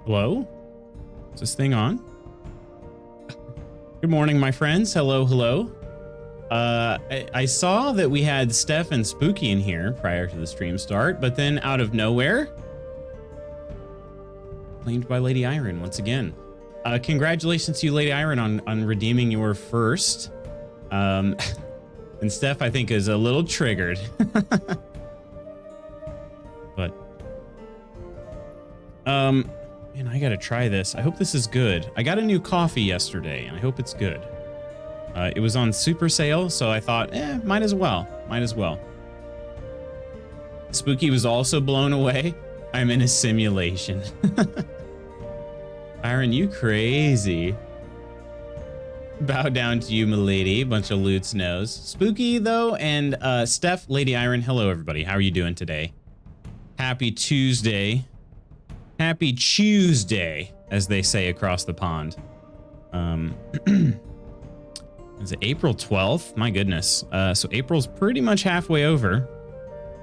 Hello? Is this thing on? Good morning, my friends. Hello, hello. I saw that we had Steph and Spooky in here prior to the stream start, but then out of nowhere, claimed by Lady Iron once again. Congratulations to you, Lady Iron, on redeeming your first. And Steph, I think, is a little triggered. But, man, I gotta try this. I hope this is good. I got a new coffee yesterday, and I hope it's good. It was on super sale, so I thought, might as well. Might as well. Spooky was also blown away. I'm in a simulation. Iron, you crazy. Bow down to you, milady. Bunch of loots knows. Spooky, though, and Steph, Lady Iron, hello, everybody. How are you doing today? Happy Tuesday. Happy Tuesday, as they say across the pond. Is it April 12th? My goodness. So April's pretty much halfway over.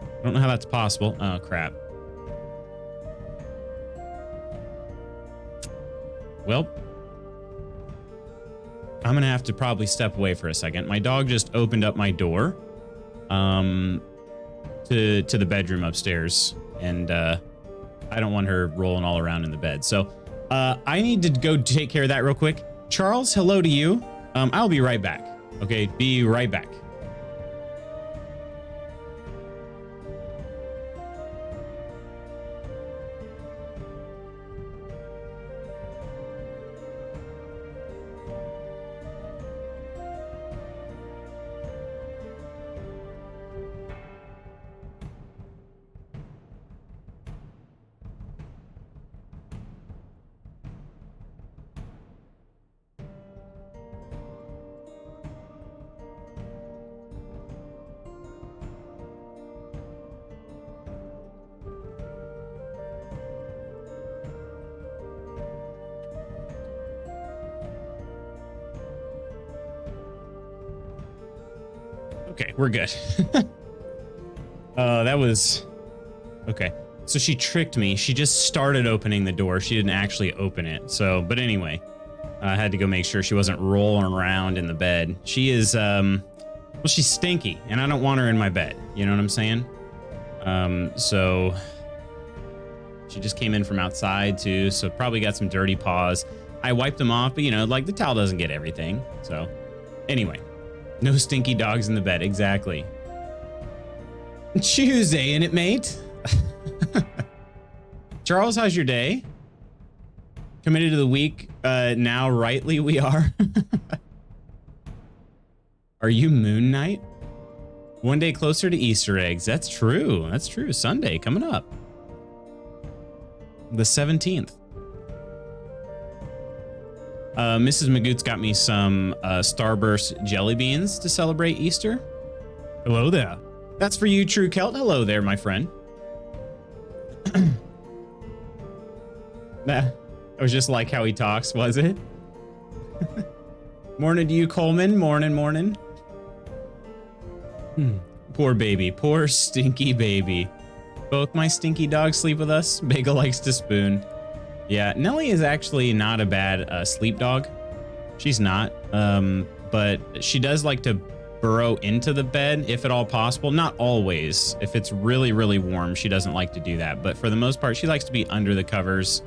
I don't know how that's possible. Oh, crap. Well, I'm gonna have to probably step away for a second. My dog just opened up my door to the bedroom upstairs, and I don't want her rolling all around in the bed. So I need to go take care of that real quick. Charles, hello to you. I'll be right back. Okay, be right back. Okay, we're good. That was... Okay, so she tricked me. She just started opening the door. She didn't actually open it. So, but anyway, I had to go make sure she wasn't rolling around in the bed. She is, well, she's stinky, and I don't want her in my bed. You know what I'm saying? So she just came in from outside too, so probably got some dirty paws. I wiped them off, but you know, like the towel doesn't get everything. So anyway. No stinky dogs in the bed, exactly. Tuesday, ain't it, mate? Charles, how's your day? Committed to the week, now rightly we are. Are you Moon Knight? One day closer to Easter eggs. That's true. That's true. Sunday coming up. The 17th. Mrs. Magoot's got me some Starburst jelly beans to celebrate Easter. Hello there. That's for you, True Celt. Hello there, my friend. That was just like how he talks, was it? Morning to you, Coleman. Morning, morning. Poor baby. Poor stinky baby. Both my stinky dogs sleep with us. Bagel likes to spoon. Yeah, Nellie is actually not a bad sleep dog. She's not, but she does like to burrow into the bed if at all possible. Not always. If it's really, really warm, she doesn't like to do that. But for the most part, she likes to be under the covers.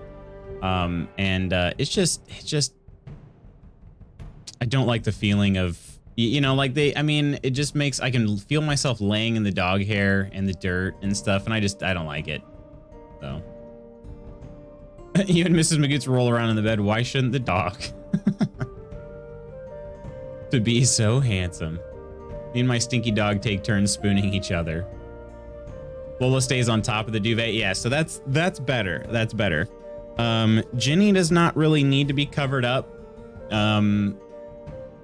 It's just, I don't like the feeling of, you know, like it just makes, I can feel myself laying in the dog hair and the dirt and stuff. And I don't like it. So. You and Mrs. Magoots roll around in the bed. Why shouldn't the dog? To be so handsome. Me and my stinky dog take turns spooning each other. Lola stays on top of the duvet. Yeah, so that's better. That's better. Ginny does not really need to be covered up.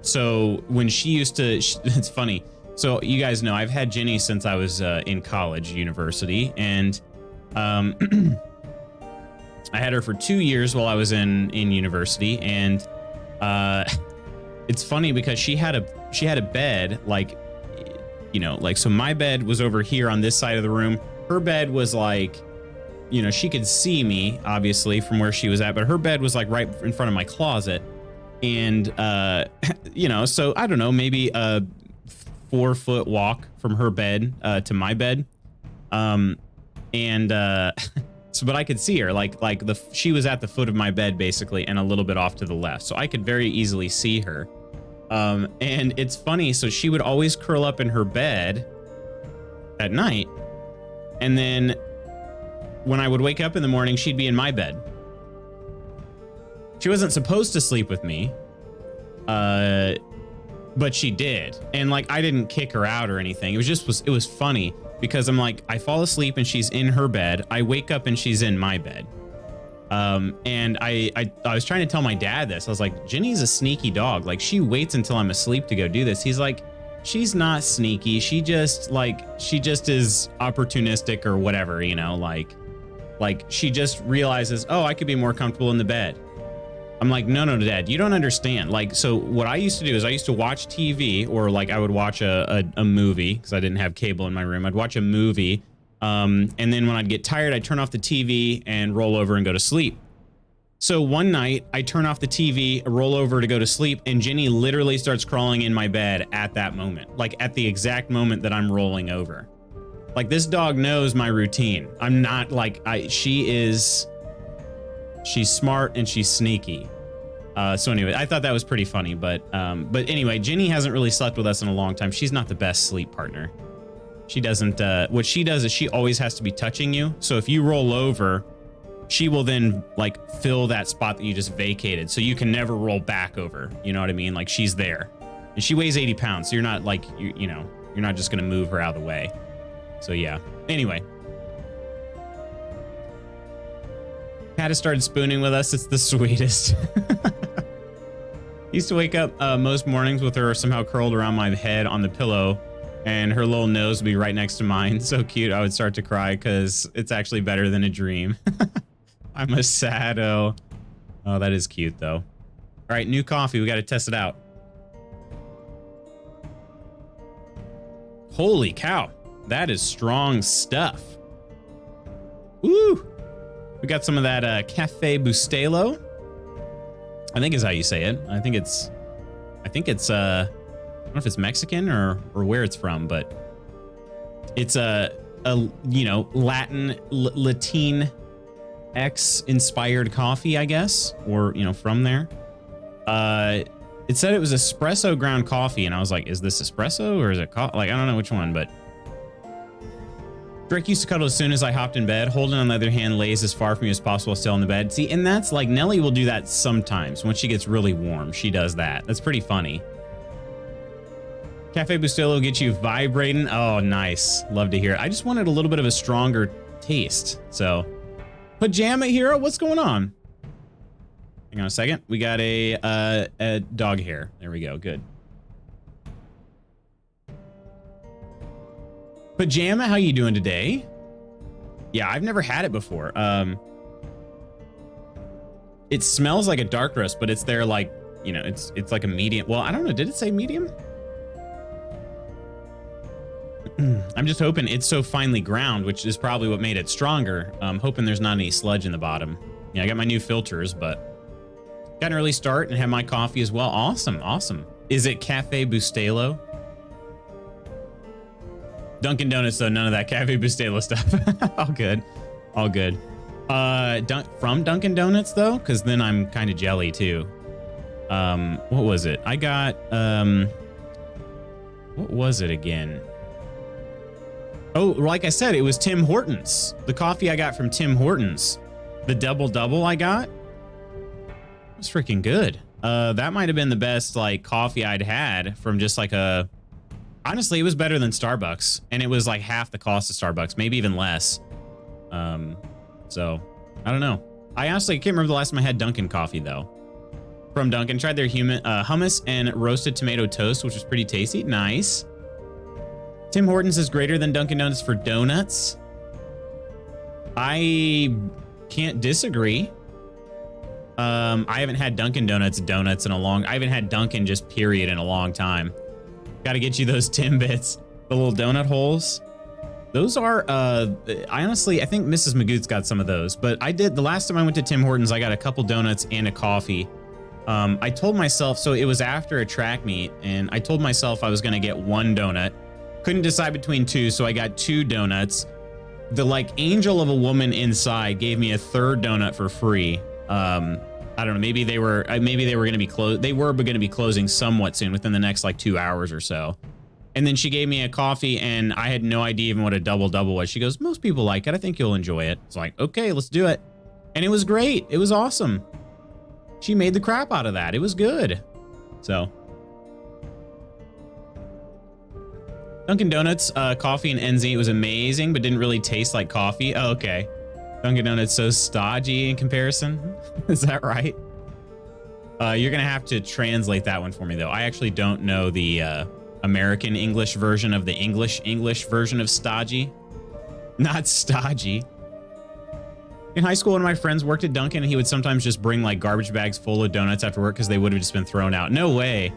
So when she used to, it's funny. So you guys know I've had Ginny since I was in college, university, and I had her for 2 years while I was in university, and it's funny because she had a bed, like, you know, like, so my bed was over here on this side of the room. Her bed was like, you know, she could see me obviously from where she was at, but her bed was like right in front of my closet. And, you know, so I don't know, maybe a 4-foot walk from her bed to my bed. So, but I could see her she was at the foot of my bed basically, and a little bit off to the left. So I could very easily see her. And it's funny. So she would always curl up in her bed at night. And then when I would wake up in the morning, she'd be in my bed. She wasn't supposed to sleep with me. But she did. And like, I didn't kick her out or anything. It was funny because I'm like, I fall asleep and she's in her bed. I wake up and she's in my bed. And I was trying to tell my dad this. I was like, Jenny's a sneaky dog. Like, she waits until I'm asleep to go do this. He's like, she's not sneaky. She just is opportunistic or whatever, you know, like she just realizes, oh, I could be more comfortable in the bed. I'm like, no, Dad, you don't understand. Like, so what I used to do is I used to watch TV, or like I would watch a movie because I didn't have cable in my room. I'd watch a movie. And then when I'd get tired, I'd turn off the TV and roll over and go to sleep. So one night I turn off the TV, roll over to go to sleep, and Jenny literally starts crawling in my bed at that moment, like at the exact moment that I'm rolling over. Like, this dog knows my routine. I'm not like, she's smart and she's sneaky. So anyway, I thought that was pretty funny, but anyway, Jenny hasn't really slept with us in a long time. She's not the best sleep partner. She doesn't, what she does is she always has to be touching you. So if you roll over, she will then like fill that spot that you just vacated. So you can never roll back over. You know what I mean? Like, she's there, and she weighs 80 pounds. So you're not like, you know, you're not just going to move her out of the way. So yeah, anyway. Cat has started spooning with us. It's the sweetest. Used to wake up most mornings with her somehow curled around my head on the pillow, and her little nose would be right next to mine. So cute. I would start to cry because it's actually better than a dream. I'm a saddo. Oh, that is cute though. All right, new coffee. We got to test it out. Holy cow. That is strong stuff. Woo! We got some of that Cafe Bustelo, I think is how you say it. I think it's I don't know if it's Mexican or where it's from, but it's a you know, Latin X inspired coffee, I guess, or, you know, from there. It said it was espresso ground coffee, and I was like, is this espresso or is it like, I don't know which one, but Drake used to cuddle as soon as I hopped in bed. Holden, on the other hand, lays as far from me as possible still in the bed. See, and that's like, Nelly will do that sometimes when she gets really warm. She does that. That's pretty funny. Cafe Bustelo gets you vibrating. Oh, nice. Love to hear it. I just wanted a little bit of a stronger taste. So, Pajama Hero, what's going on? Hang on a second. We got a dog hair. There we go. Good. Pajama, how you doing today? Yeah, I've never had it before. It smells like a dark roast, but it's there like, you know, it's like a medium. Well, I don't know. Did it say medium? I'm just hoping it's so finely ground, which is probably what made it stronger. I'm hoping there's not any sludge in the bottom. Yeah, I got my new filters, but got an early start and have my coffee as well. Awesome, awesome. Is it Cafe Bustelo? Dunkin' Donuts, though, none of that Cafe Bustelo stuff. All good. All good. From Dunkin' Donuts, though, because then I'm kind of jelly, too. What was it? I got, what was it again? Oh, like I said, it was Tim Hortons. The coffee I got from Tim Hortons. The double I got. It was freaking good. That might have been the best, like, coffee I'd had from just like a... Honestly, it was better than Starbucks, and it was like half the cost of Starbucks, maybe even less. So I don't know. I honestly can't remember the last time I had Dunkin' coffee though. From Dunkin', tried their hummus and roasted tomato toast, which was pretty tasty. Nice. Tim Hortons is greater than Dunkin' Donuts for donuts. I can't disagree. I haven't had Dunkin' Donuts donuts in a long. I haven't had Dunkin' just period in a long time. Got to get you those Timbits, the little donut holes. Those are, I honestly, I think Mrs. Magoot's got some of those, but the last time I went to Tim Hortons, I got a couple donuts and a coffee. I told myself, so it was after a track meet, and I told myself I was going to get one donut. Couldn't decide between two, so I got 2 donuts. The like angel of a woman inside gave me a 3rd donut for free. I don't know, maybe they were going to be closed. They were going to be closing somewhat soon, within the next like 2 hours or so. And then she gave me a coffee, and I had no idea even what a double-double was. She goes, most people like it. I think you'll enjoy it. It's like, okay, let's do it. And it was great. It was awesome. She made the crap out of that. It was good. So. Dunkin' Donuts, coffee and NZ was amazing, but didn't really taste like coffee. Oh, okay. Dunkin' Donuts so stodgy in comparison. Is that right? You're going to have to translate that one for me, though. I actually don't know the... American English version of the English version of stodgy. Not stodgy. In high school, one of my friends worked at Dunkin', and he would sometimes just bring like garbage bags full of donuts after work because they would have just been thrown out. No way.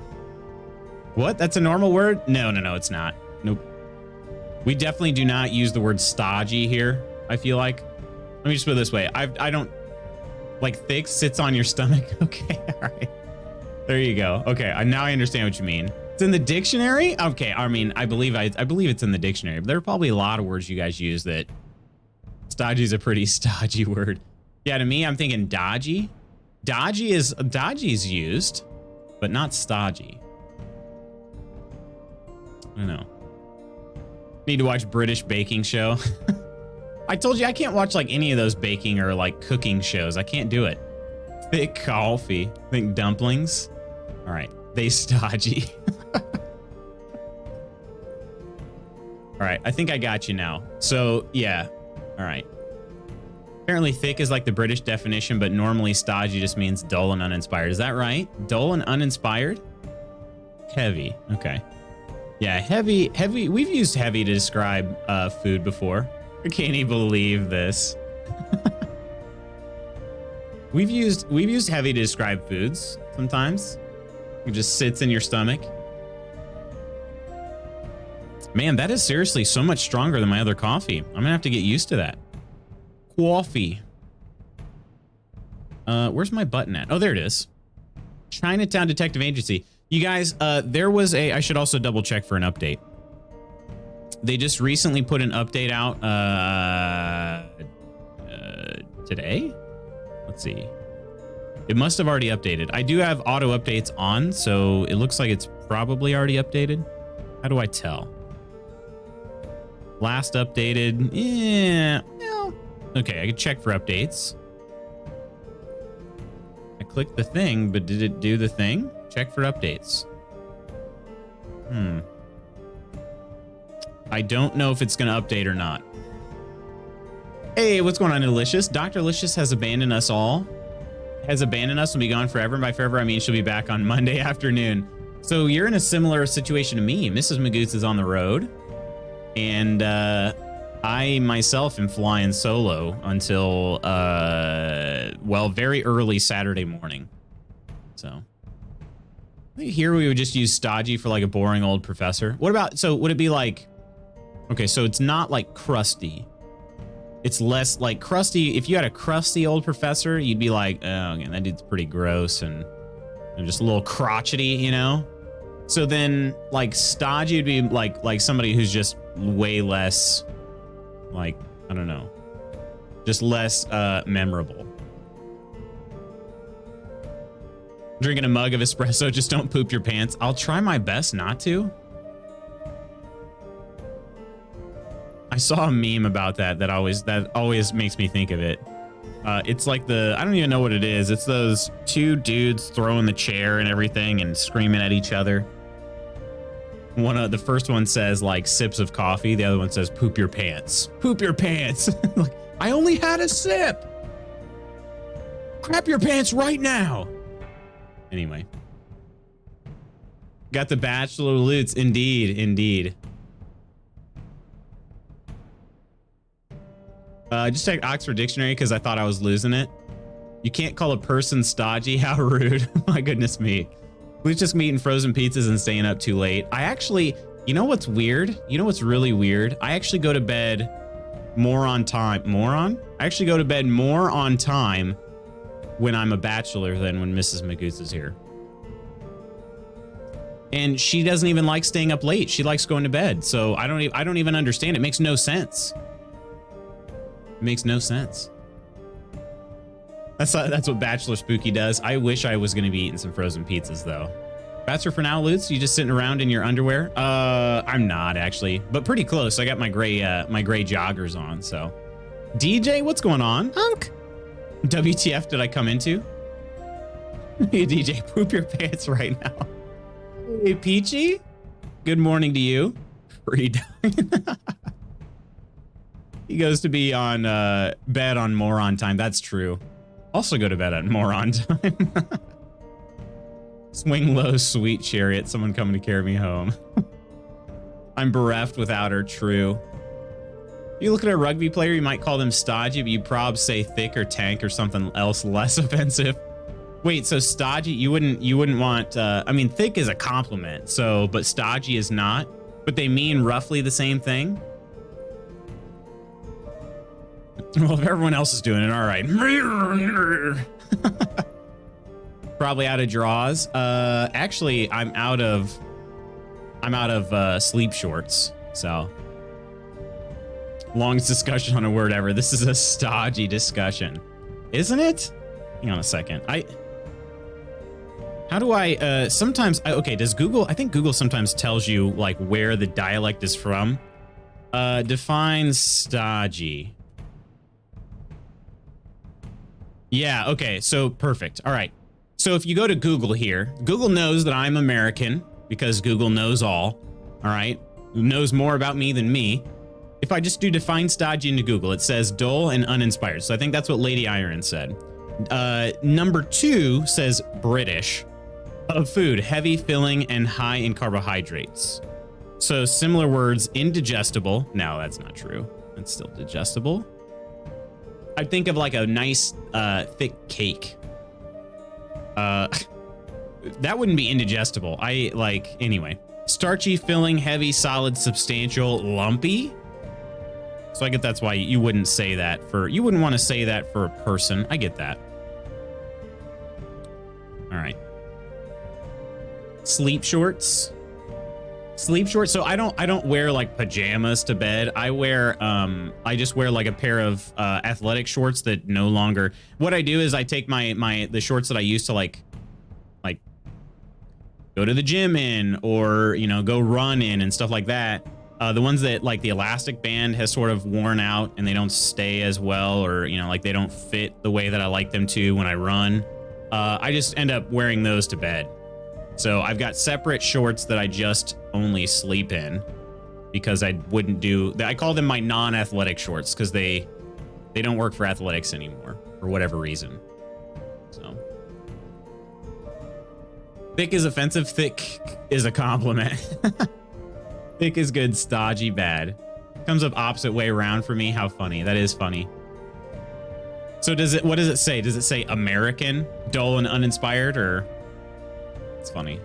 What? That's a normal word? No, it's not. Nope. We definitely do not use the word stodgy here, I feel like. Let me just put it this way. I don't... Like thick sits on your stomach? Okay, all right. There you go. Okay, now I understand what you mean. It's in the dictionary? Okay, I mean, I believe it's in the dictionary, but there are probably a lot of words you guys use that... Stodgy is a pretty stodgy word. Yeah, to me, I'm thinking dodgy. Dodgy is used, but not stodgy. I don't know. Need to watch British baking show. I told you I can't watch like any of those baking or like cooking shows. I can't do it. Thick coffee. Think dumplings. All right, they stodgy. All right, I think I got you now. So yeah, all right. Apparently thick is like the British definition, but normally stodgy just means dull and uninspired. Is that right? Dull and uninspired? Heavy, okay. Yeah, heavy. We've used heavy to describe food before. I can't even believe this. We've used heavy to describe foods sometimes. It just sits in your stomach. Man, that is seriously so much stronger than my other coffee. I'm gonna have to get used to that. Coffee. Where's my button at? Oh, there it is. Chinatown Detective Agency. You guys, there was I should also double check for an update. They just recently put an update out today. Let's see. It must have already updated. I do have auto updates on, so it looks like it's probably already updated. How do I tell? Last updated. Yeah. Well, okay, I can check for updates. I clicked the thing, but did it do the thing? Check for updates. I don't know if it's going to update or not. Hey, what's going on, Delicious? Dr. Licious has abandoned us all. Has abandoned us and be gone forever. And by forever, I mean she'll be back on Monday afternoon. So you're in a similar situation to me. Mrs. Magoots is on the road. And I myself am flying solo until, well, very early Saturday morning. So I think here we would just use stodgy for like a boring old professor. What about, so would it be like, okay, so it's not like crusty. It's less like crusty. If you had a crusty old professor, you'd be like, oh, man, that dude's pretty gross and just a little crotchety, you know? So then like stodgy would be like somebody who's just way less, like, I don't know, just less memorable. Drinking a mug of espresso, just don't poop your pants. I'll try my best not to. I saw a meme about that always makes me think of it. It's like I don't even know what it is. It's those two dudes throwing the chair and everything and screaming at each other. The first one says like sips of coffee. The other one says poop your pants. Poop your pants. Like, I only had a sip. Crap your pants right now. Anyway. Got the bachelor loots. Indeed, indeed. Just check Oxford Dictionary because I thought I was losing it. You can't call a person stodgy. How rude. My goodness me. We're just eating frozen pizzas and staying up too late. I actually, You know what's weird? You know what's really weird? I actually go to bed more on time. I actually go to bed more on time when I'm a bachelor than when Mrs. Magoots is here. And she doesn't even like staying up late. She likes going to bed. So I don't even understand. It makes no sense. It makes no sense. That's what Bachelor Spooky does. I wish I was going to be eating some frozen pizzas though. Bachelor for now, Lutz? You just sitting around in your underwear? I'm not actually, but pretty close. I got my gray joggers on. So, DJ, what's going on? Hunk. WTF did I come into? Hey, DJ, poop your pants right now. Hey, Peachy. Good morning to you. Freedom. He goes to be on bed on moron time. That's true. Also go to bed on moron time. Swing low, sweet chariot. Someone coming to carry me home. I'm bereft without her. True. If you look at a rugby player, you might call them stodgy, but you probably say thick or tank or something else less offensive. Wait, so stodgy, you wouldn't want, I mean, thick is a compliment, so, but stodgy is not, but they mean roughly the same thing. Well, if everyone else is doing it, all right. Probably out of draws. Actually, I'm out of sleep shorts. So, longest discussion on a word ever. This is a stodgy discussion, isn't it? Hang on a second. How do I? Sometimes. Okay. Does Google? I think Google sometimes tells you like where the dialect is from. Define stodgy. Yeah. Okay. So perfect. All right. So if you go to Google here, Google knows that I'm American because Google knows all. All right. Knows more about me than me. If I just do define stodgy into Google, it says dull and uninspired. So I think that's what Lady Iron said. Number 2 says British. Of food, heavy, filling, and high in carbohydrates. So similar words, indigestible. No, that's not true. It's still digestible. I think of like a nice, thick cake. That wouldn't be indigestible. Anyway. Starchy, filling, heavy, solid, substantial, lumpy. So I get that's why you wouldn't say that you wouldn't want to say that for a person. I get that. All right. Sleep shorts. Sleep shorts. So I don't wear like pajamas to bed. I just wear like a pair of athletic shorts that no longer. What I do is I take the shorts that I used to like go to the gym in, or go run in and stuff like that. The ones that like the elastic band has sort of worn out and they don't stay as well, or like they don't fit the way that I like them to when I run. I just end up wearing those to bed. So I've got separate shorts that I just only sleep in because I call them my non-athletic shorts because they don't work for athletics anymore for whatever reason. So thick is offensive, thick is a compliment. Thick is good, stodgy bad. Comes up opposite way around for me. How funny. That is funny. So what does it say? Does it say American, dull and uninspired, or? It's funny.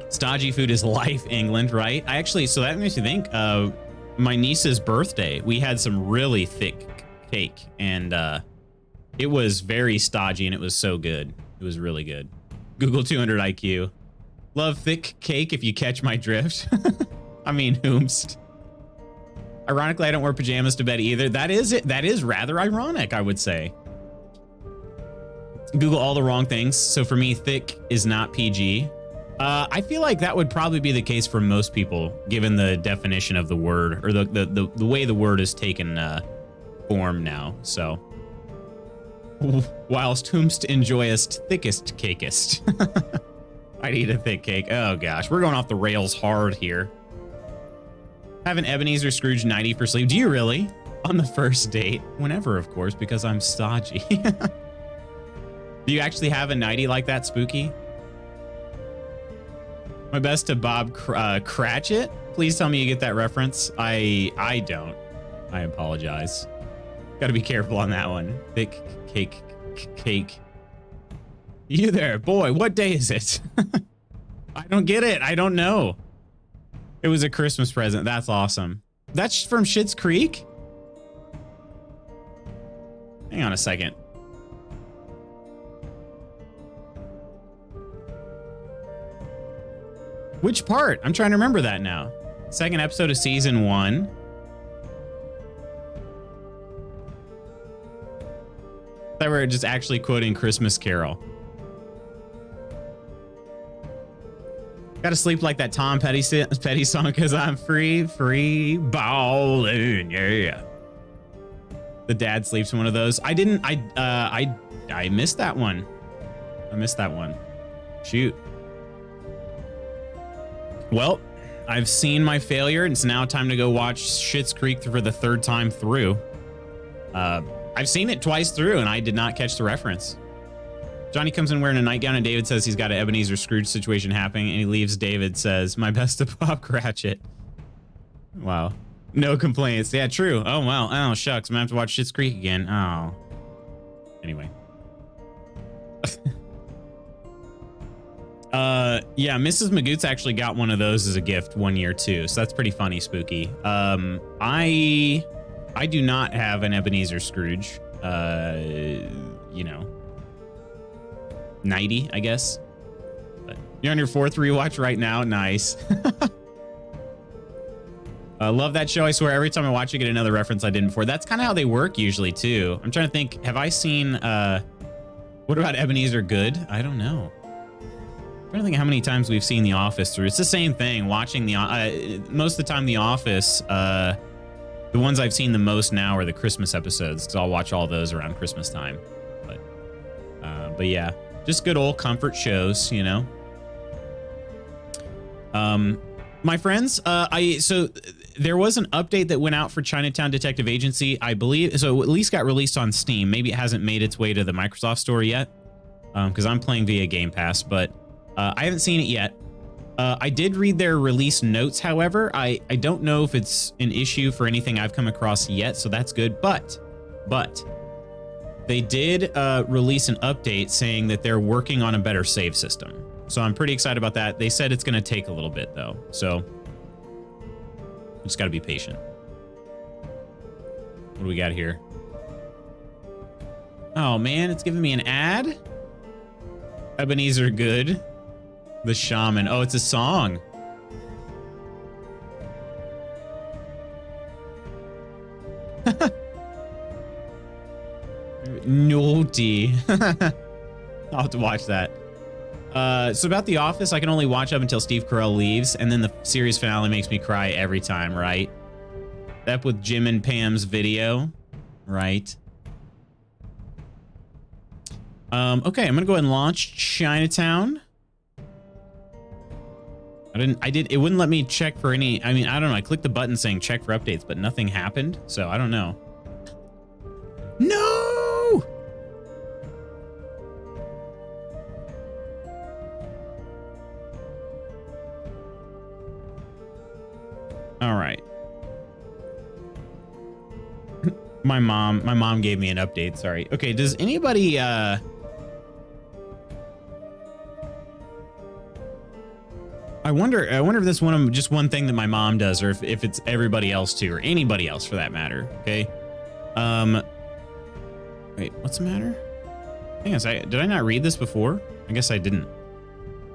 Stodgy food is life, England, right? So that makes me think of my niece's birthday. We had some really thick cake, and it was very stodgy, and it was so good. It was really good. Google 200 IQ. Love thick cake, if you catch my drift. I mean, whomst. Ironically, I don't wear pajamas to bed either. That is rather ironic, I would say. Google all the wrong things. So for me, thick is not PG. I feel like that would probably be the case for most people, given the definition of the word, or the way the word is taken form now. So, whilst whomst enjoyest thickest cakest. I'd eat a thick cake. Oh gosh, we're going off the rails hard here. Have an Ebenezer Scrooge 90 for sleep. Do you really? On the first date? Whenever, of course, because I'm stodgy. Do you actually have a nightie like that, Spooky? My best to Bob Cratchit. Please tell me you get that reference. I don't. I apologize. Got to be careful on that one. Thick cake. You there, boy. What day is it? I don't get it. I don't know. It was a Christmas present. That's awesome. That's from Schitt's Creek? Hang on a second. Which part? I'm trying to remember that now. Second episode of season 1. They were just actually quoting Christmas Carol. Gotta sleep like that Tom Petty song because I'm free ballin', yeah. The dad sleeps in one of those. I missed that one. I missed that one. Shoot. Well, I've seen my failure. It's now time to go watch Schitt's Creek for the 3rd time through. I've seen it twice through, and I did not catch the reference. Johnny comes in wearing a nightgown, and David says he's got an Ebenezer Scrooge situation happening, and he leaves. David says, "My best to Bob Cratchit." Wow. No complaints. Yeah, true. Oh, well. Oh, shucks. I'm going to have to watch Schitt's Creek again. Oh. Anyway. Yeah, Mrs. Magoots actually got one of those as a gift one year, too. So that's pretty funny, Spooky. I do not have an Ebenezer Scrooge. You know. 90, I guess. But you're on your 4th rewatch right now. Nice. I love that show. I swear every time I watch it, I get another reference I didn't before. That's kind of how they work usually too. I'm trying to think. Have I seen, what about Ebenezer Good? I don't know. I'm trying to think how many times we've seen The Office through. It's the same thing. Watching most of the time The Office, the ones I've seen the most now are the Christmas episodes, because I'll watch all those around Christmas time. But yeah. Just good old comfort shows, you know. My friends, so there was an update that went out for Chinatown Detective Agency, I believe. So at least got released on Steam. Maybe it hasn't made its way to the Microsoft Store yet, because I'm playing via Game Pass, but I haven't seen it yet. I did read their release notes, however. I don't know if it's an issue for anything I've come across yet, so that's good. But they did release an update saying that they're working on a better save system. So I'm pretty excited about that. They said it's going to take a little bit, though. So just got to be patient. What do we got here? Oh, man, it's giving me an ad. Ebenezer Good. The Shaman. Oh, it's a song. Naughty. I'll have to watch that. So about The Office, I can only watch up until Steve Carell leaves, and then the series finale makes me cry every time, right? That with Jim and Pam's video, right? Okay, I'm gonna go ahead and launch Chinatown. It wouldn't let me check for any, I mean, I don't know. I clicked the button saying check for updates, but nothing happened, so I don't know. No! All right. My mom gave me an update, sorry. Okay, does anybody I wonder if this one just one thing that my mom does, or if it's everybody else too, or anybody else for that matter. Okay. Wait, what's the matter? Hang on, did I not read this before? I guess I didn't.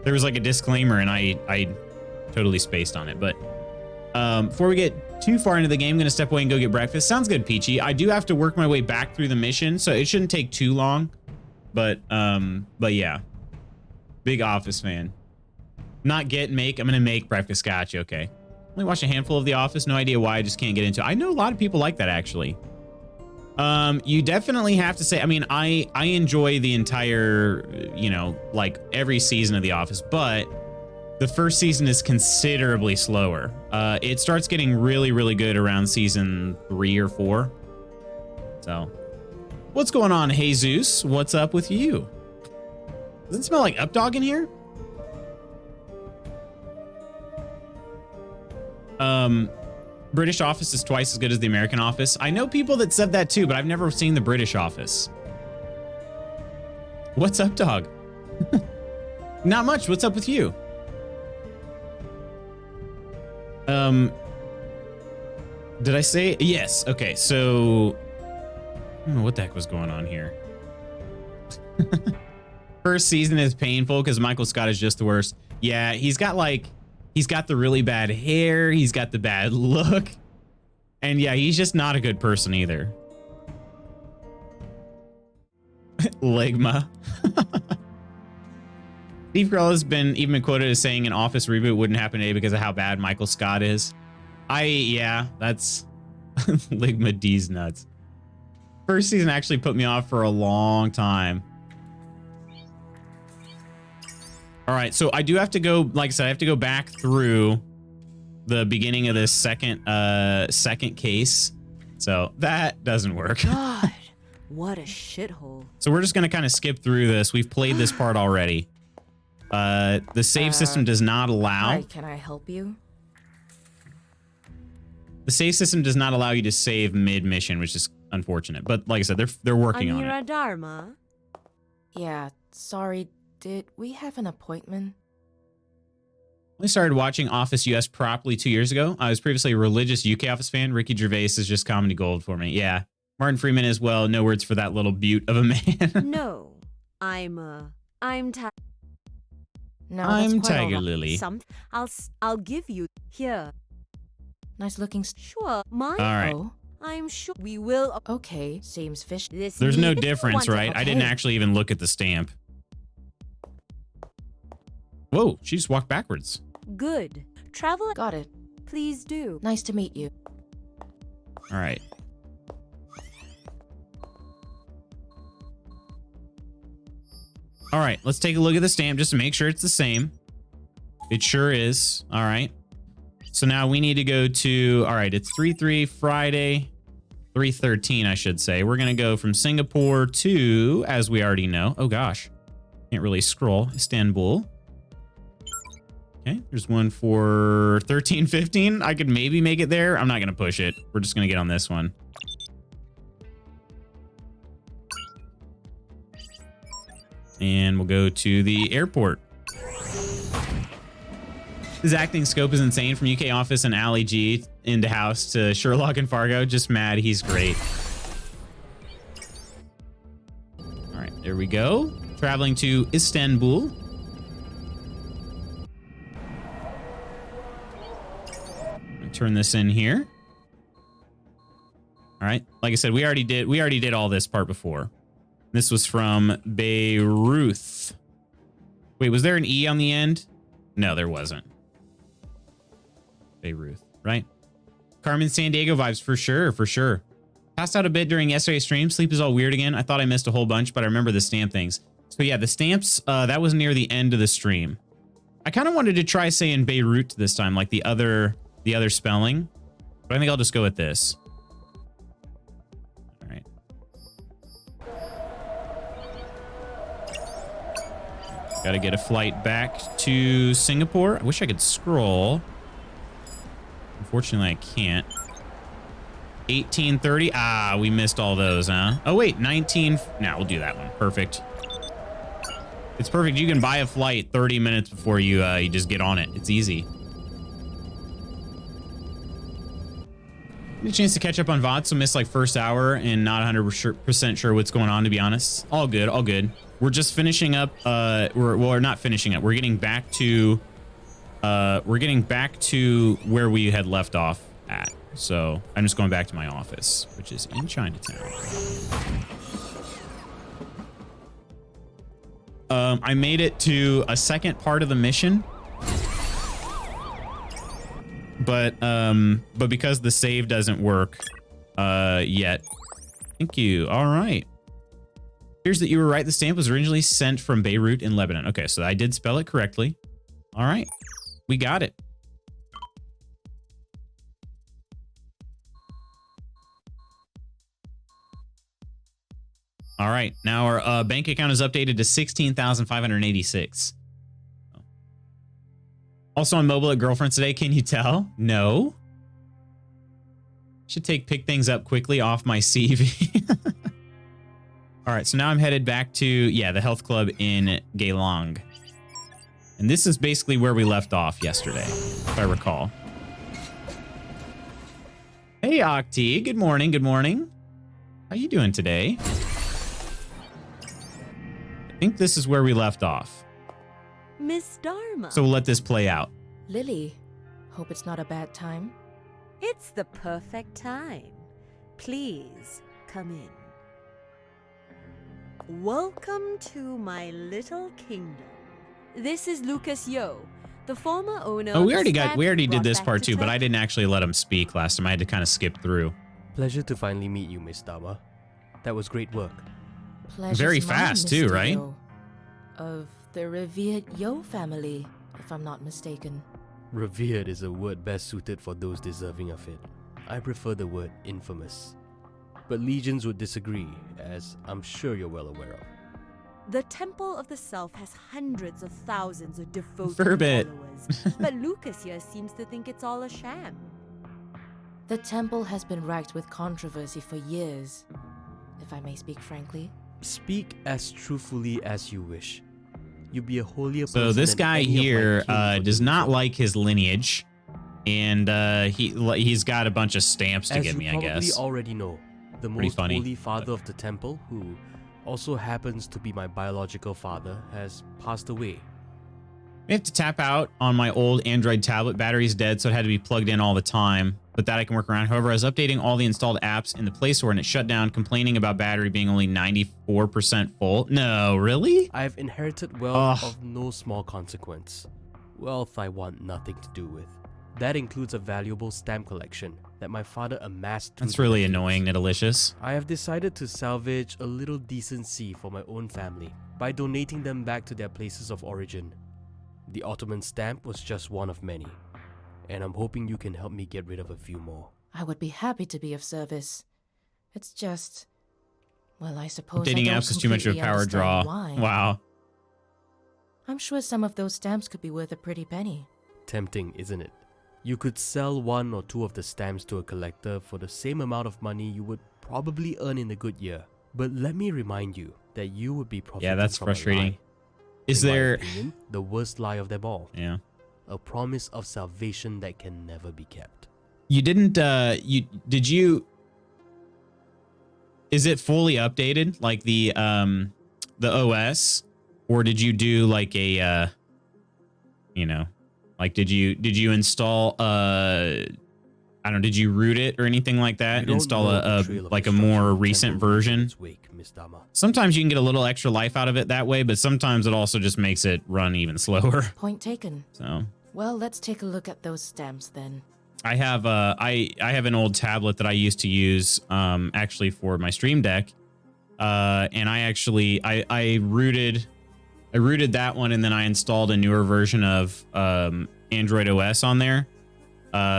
There was like a disclaimer and I totally spaced on it, but before we get too far into the game, I'm gonna step away and go get breakfast. Sounds good, Peachy. I do have to work my way back through the mission, so it shouldn't take too long. But yeah. Big Office fan. Not make. I'm gonna make breakfast. Gotcha. Okay. Only watched a handful of The Office. No idea why. I just can't get into it. I know a lot of people like that actually. You definitely have to say. I mean, I enjoy the entire, you know, like every season of The Office, but the first season is considerably slower. It starts getting really, really good around season 3 or 4. So, what's going on, Jesus? What's up with you? Does it smell like Updog in here? British Office is twice as good as the American Office. I know people that said that too, but I've never seen the British Office. What's up, dog? Not much. What's up with you? Um, did I say yes? Okay, so I don't know what the heck was going on here. First season is painful because Michael Scott is just the worst. Yeah, he's got the really bad hair. He's got the bad look. And yeah, he's just not a good person either. Ligma. Steve Carell has been even quoted as saying an Office reboot wouldn't happen today because of how bad Michael Scott is. Yeah, that's Ligma D's nuts. First season actually put me off for a long time. All right, so I do have to go, like I said, I have to go back through the beginning of this second case. So that doesn't work. God, what a shithole. So we're just gonna kind of skip through this. We've played this part already. The save system does not allow. Hi, can I help you? The save system does not allow you to save mid-mission, which is unfortunate. But like I said, they're working on it. Dharma. Yeah, sorry. Did we have an appointment? I started watching Office US properly 2 years ago. I was previously a religious UK Office fan. Ricky Gervais is just comedy gold for me. Yeah. Martin Freeman as well. No words for that little beaut of a man. No, I'm No, I'm that's quite Tiger all right. Lily. I'll give you here. Nice looking. Sure, mine. All right. Oh, I'm sure we will. okay. Seems fish. This There's no if you difference, want to- right? I didn't okay. actually even look at the stamp. Whoa, she just walked backwards. Good. Travel. Got it. Please do. Nice to meet you. All right. All right, let's take a look at the stamp just to make sure it's the same. It sure is. All right. So now we need to go to, all right, it's 3/3 Friday, 3/13, I should say. We're going to go from Singapore to, as we already know, oh gosh, can't really scroll, Istanbul. Okay, there's one for 13:15. I could maybe make it there. I'm not going to push it. We're just going to get on this one. And we'll go to the airport. His acting scope is insane, from UK Office and Ali G into House to Sherlock and Fargo. Just mad. He's great. All right, there we go. Traveling to Istanbul. Turn this in here. All right. Like I said, we already did all this part before. This was from Beirut. Wait, was there an E on the end? No, there wasn't. Beirut, right? Carmen San Diego vibes for sure, for sure. Passed out a bit during yesterday's stream. Sleep is all weird again. I thought I missed a whole bunch, but I remember the stamp things. So yeah, the stamps, that was near the end of the stream. I kind of wanted to try saying Beirut this time, like the other spelling, but I think I'll just go with this. All right. Got to get a flight back to Singapore. I wish I could scroll. Unfortunately, I can't. 18:30. Ah, we missed all those, huh? Oh, wait, 19. Now we'll do that one. Perfect. It's perfect. You can buy a flight 30 minutes before you just get on it. It's easy. Get a chance to catch up on VOD, so missed like first hour and not 100% sure what's going on, to be honest. All good, all good. We're just finishing up. We're not finishing up. We're getting back to where we had left off at. So I'm just going back to my office, which is in Chinatown. I made it to a second part of the mission. But because the save doesn't work yet. Thank you. All right. Here's that you were right. The stamp was originally sent from Beirut in Lebanon. Okay, so I did spell it correctly. All right. We got it. All right. Now our bank account is updated to 16,586. Also on mobile at girlfriends today. Can you tell? No. Should pick things up quickly off my CV. All right, so now I'm headed back to, yeah, the health club in Geelong. And this is basically where we left off yesterday, if I recall. Hey, Octi. Good morning. Good morning. How you doing today? I think this is where we left off. Miss Dharma. So we'll let this play out. Lily, hope it's not a bad time. It's the perfect time. Please come in. Welcome to my little kingdom. This is Lucas Yo, the former owner. Oh, we of the already stamp did this brought part back too, to but I Turkey. didn't actually let him speak last time. I had to kind of skip through. Pleasure to finally meet you, Miss Dharma. That was great work. Pleasure's Very mine, fast too, Mr. right? Yo. Of the revered Yo family, if I'm not mistaken. Revered is a word best suited for those deserving of it. I prefer the word infamous. But legions would disagree, as I'm sure you're well aware of. The Temple of the Self has hundreds of thousands of devoted Furbit. followers, but Lucas here seems to think it's all a sham. The temple has been racked with controversy for years, if I may speak frankly. Speak as truthfully as you wish. You be a holier person. So this than guy any of my here kin for does doing not so. like his lineage, and he's got a bunch of stamps to As give you me, I probably guess. already know, the Pretty most funny. holy father of the temple, who also happens to be my biological father, has passed away. I have to tap out on my old Android tablet. Battery's dead, so it had to be plugged in all the time. But that I can work around. However, I was updating all the installed apps in the Play Store and it shut down, complaining about battery being only 94% full. No, really? I have inherited wealth Ugh. of no small consequence. Wealth I want nothing to do with. That includes a valuable stamp collection that my father amassed through That's the really decades. annoying, Nidelicious. I have decided to salvage a little decency for my own family by donating them back to their places of origin. The Ottoman stamp was just one of many, and I'm hoping you can help me get rid of a few more. I would be happy to be of service. It's just, well, I suppose I Updating don't apps is too much of a completely power draw. understand why. Wow. I'm sure some of those stamps could be worth a pretty penny. Tempting, isn't it? You could sell one or two of the stamps to a collector for the same amount of money you would probably earn in a good year. But let me remind you that you would be profiting Yeah, that's from a frustrating. lie. Is In my there... opinion, the worst lie of them all. Yeah. A promise of salvation that can never be kept. You didn't, is it fully updated, like the OS, or did you do like a, like did you install, I don't know, did you root it or anything like that? You And don't install know the a trail of like a destruction more the recent temple leaves in version? its wake, Miss Dharma. Sometimes you can get a little extra life out of it that way, but sometimes it also just makes it run even slower. Point taken. So Well, let's take a look at those stamps then. I have I have an old tablet that I used to use actually for my Stream Deck, and I rooted that one, and then I installed a newer version of Android OS on there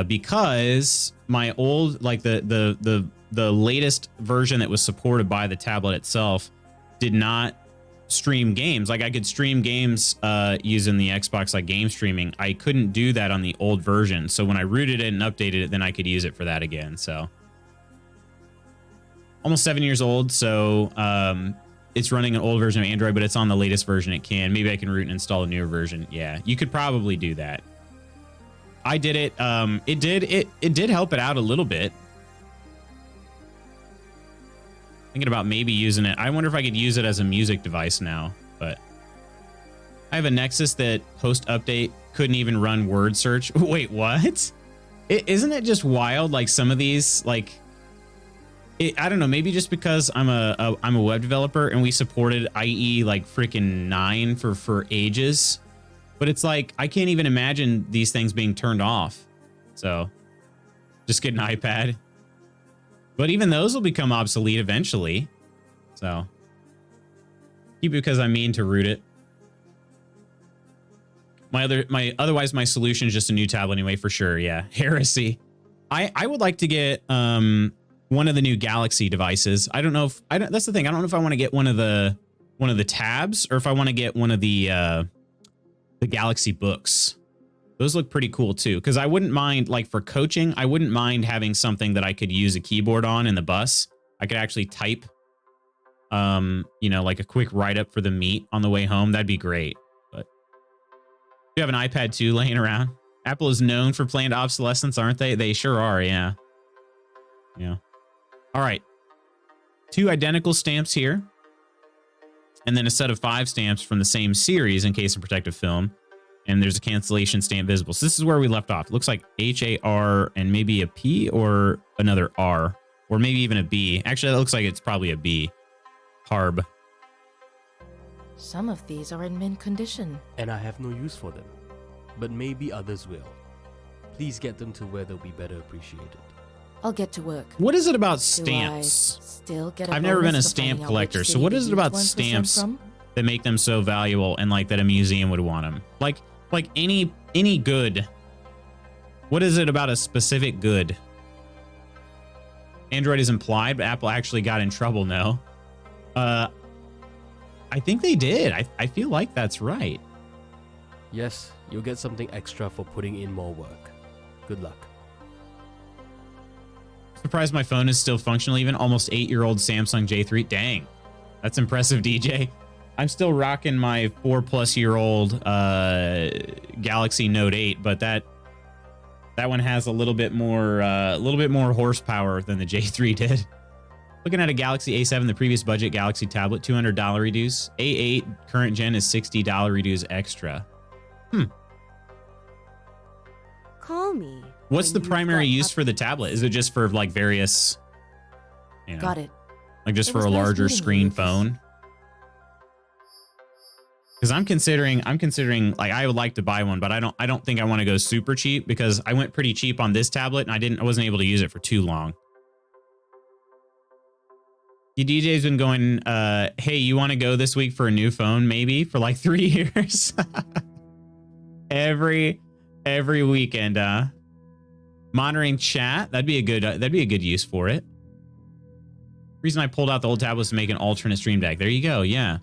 because my old, like the latest version that was supported by the tablet itself did not stream games. Like I could stream games using the Xbox, like game streaming. I couldn't do that on the old version. So when I rooted it and updated it, then I could use it for that again. So almost 7 years old. So it's running an old version of Android, but it's on the latest version it can. Maybe I can root and install a newer version. Yeah, you could probably do that. I did it. It did help it out a little bit. Thinking about maybe using it. I wonder if I could use it as a music device now, but I have a Nexus that post update couldn't even run word search. Wait, what? Isn't it just wild? Like some of these, like, I don't know, maybe just because I'm a web developer and we supported IE like freaking 9 for ages, but it's like, I can't even imagine these things being turned off. So just get an iPad. But even those will become obsolete eventually. So keep it because I mean to root it. Otherwise my solution is just a new tablet anyway, for sure. Yeah. Heresy. I would like to get one of the new Galaxy devices. I don't know if that's the thing. I don't know if I want to get one of the tabs or if I want to get one of the Galaxy books. Those look pretty cool too, because I wouldn't mind, like for coaching, I wouldn't mind having something that I could use a keyboard on in the bus. I could actually type, like a quick write-up for the meet on the way home. That'd be great. But you have an iPad 2 laying around. Apple is known for planned obsolescence, aren't they? They sure are, yeah. Yeah. All right. 2 identical stamps here. And then a set of 5 stamps from the same series in case of protective film. And there's a cancellation stamp visible. So this is where we left off. It looks like H-A-R and maybe a P or another R. Or maybe even a B. Actually, that looks like it's probably a B. Harb. Some of these are in mint condition. And I have no use for them. But maybe others will. Please get them to where they'll be better appreciated. I'll get to work. What is it about Do stamps? I still get a I've never been a bonus for stamp finding out collector, which so city what the is it used about ones were sent stamps from? that make them so valuable and like that a museum would want them? Like any good. What is it about a specific good? Android is implied, but Apple actually got in trouble now. I think they did. I feel like that's right. Yes, you'll get something extra for putting in more work. Good luck. Surprised my phone is still functional, even almost 8-year-old Samsung J3. Dang, that's impressive, DJ. I'm still rocking my 4+-year-old Galaxy Note 8, but that one has a little bit more horsepower than the J3 did. Looking at a Galaxy A7, the previous budget Galaxy tablet, $200 reduce. A8 current gen is $60 reduce extra. Call me. What's when the you've primary got use for the tablet? Is it just for like various, Got it. like just It for was a nice larger meeting you, screen Lucas. phone? Because I'm considering like I would like to buy one, but I don't think I want to go super cheap because I went pretty cheap on this tablet and I wasn't able to use it for too long. The DJ's been going, hey, you want to go this week for a new phone? Maybe for like 3 years. every weekend. Monitoring chat. That'd be a good use for it. Reason I pulled out the old tablet was to make an alternate stream deck. There you go. Yeah.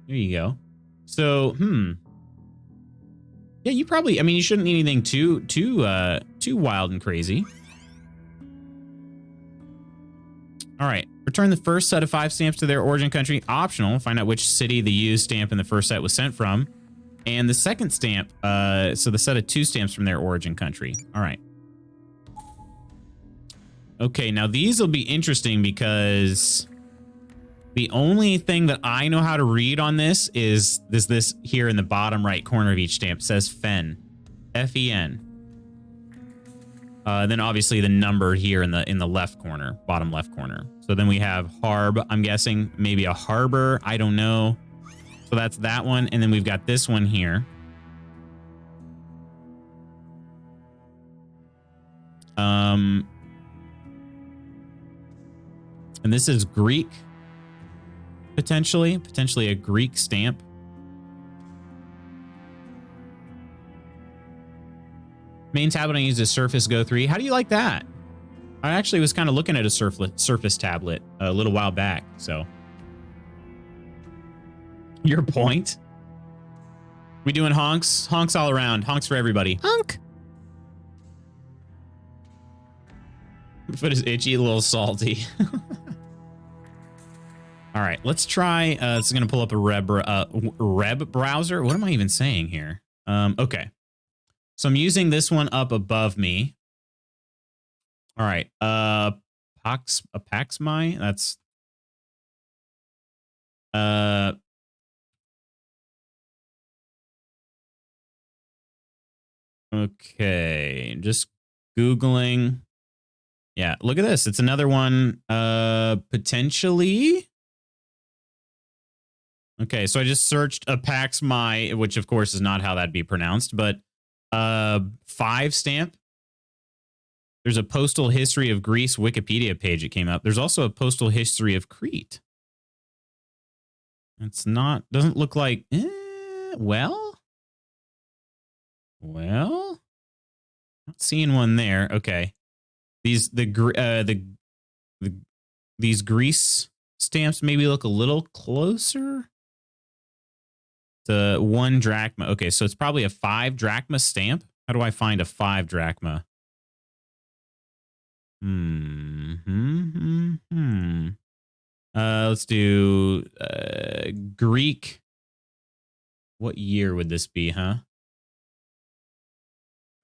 There you go. So, yeah, you probably, I mean, you shouldn't need anything too wild and crazy. All right. Return the first set of 5 stamps to their origin country. Optional. Find out which city the used stamp in the first set was sent from. And the second stamp, so the set of 2 stamps from their origin country. All right. Okay, now these will be interesting because the only thing that I know how to read on this is this here in the bottom right corner of each stamp. It says Fen. F-E-N. Then obviously the number here in the left corner, bottom left corner. So then we have Harb, I'm guessing maybe a harbor, I don't know. So that's that one, and then we've got this one here. And this is Greek, potentially a Greek stamp. Main tablet I use is Surface Go 3. How do you like that? I actually was kind of looking at a Surface tablet a little while back, so. Your point? We doing honks? Honks all around. Honks for everybody. Honk! Foot is itchy, a little salty. All right, let's try. This is going to pull up a Reb browser. What am I even saying here? Okay. So I'm using this one up above me. All right. Paxmi. That's okay. Just Googling. Yeah, look at this. It's another one. Potentially. Okay, so I just searched a Paxmi, which of course is not how that'd be pronounced, but 5 stamp. There's a postal history of Greece Wikipedia page that came up. There's also a postal history of Crete. It's not, doesn't look like, well, not seeing one there. Okay. These, these Greece stamps maybe look a little closer. The 1 drachma. Okay, so it's probably a 5 drachma stamp. How do I find a 5 drachma? Let's do Greek. What year would this be, huh?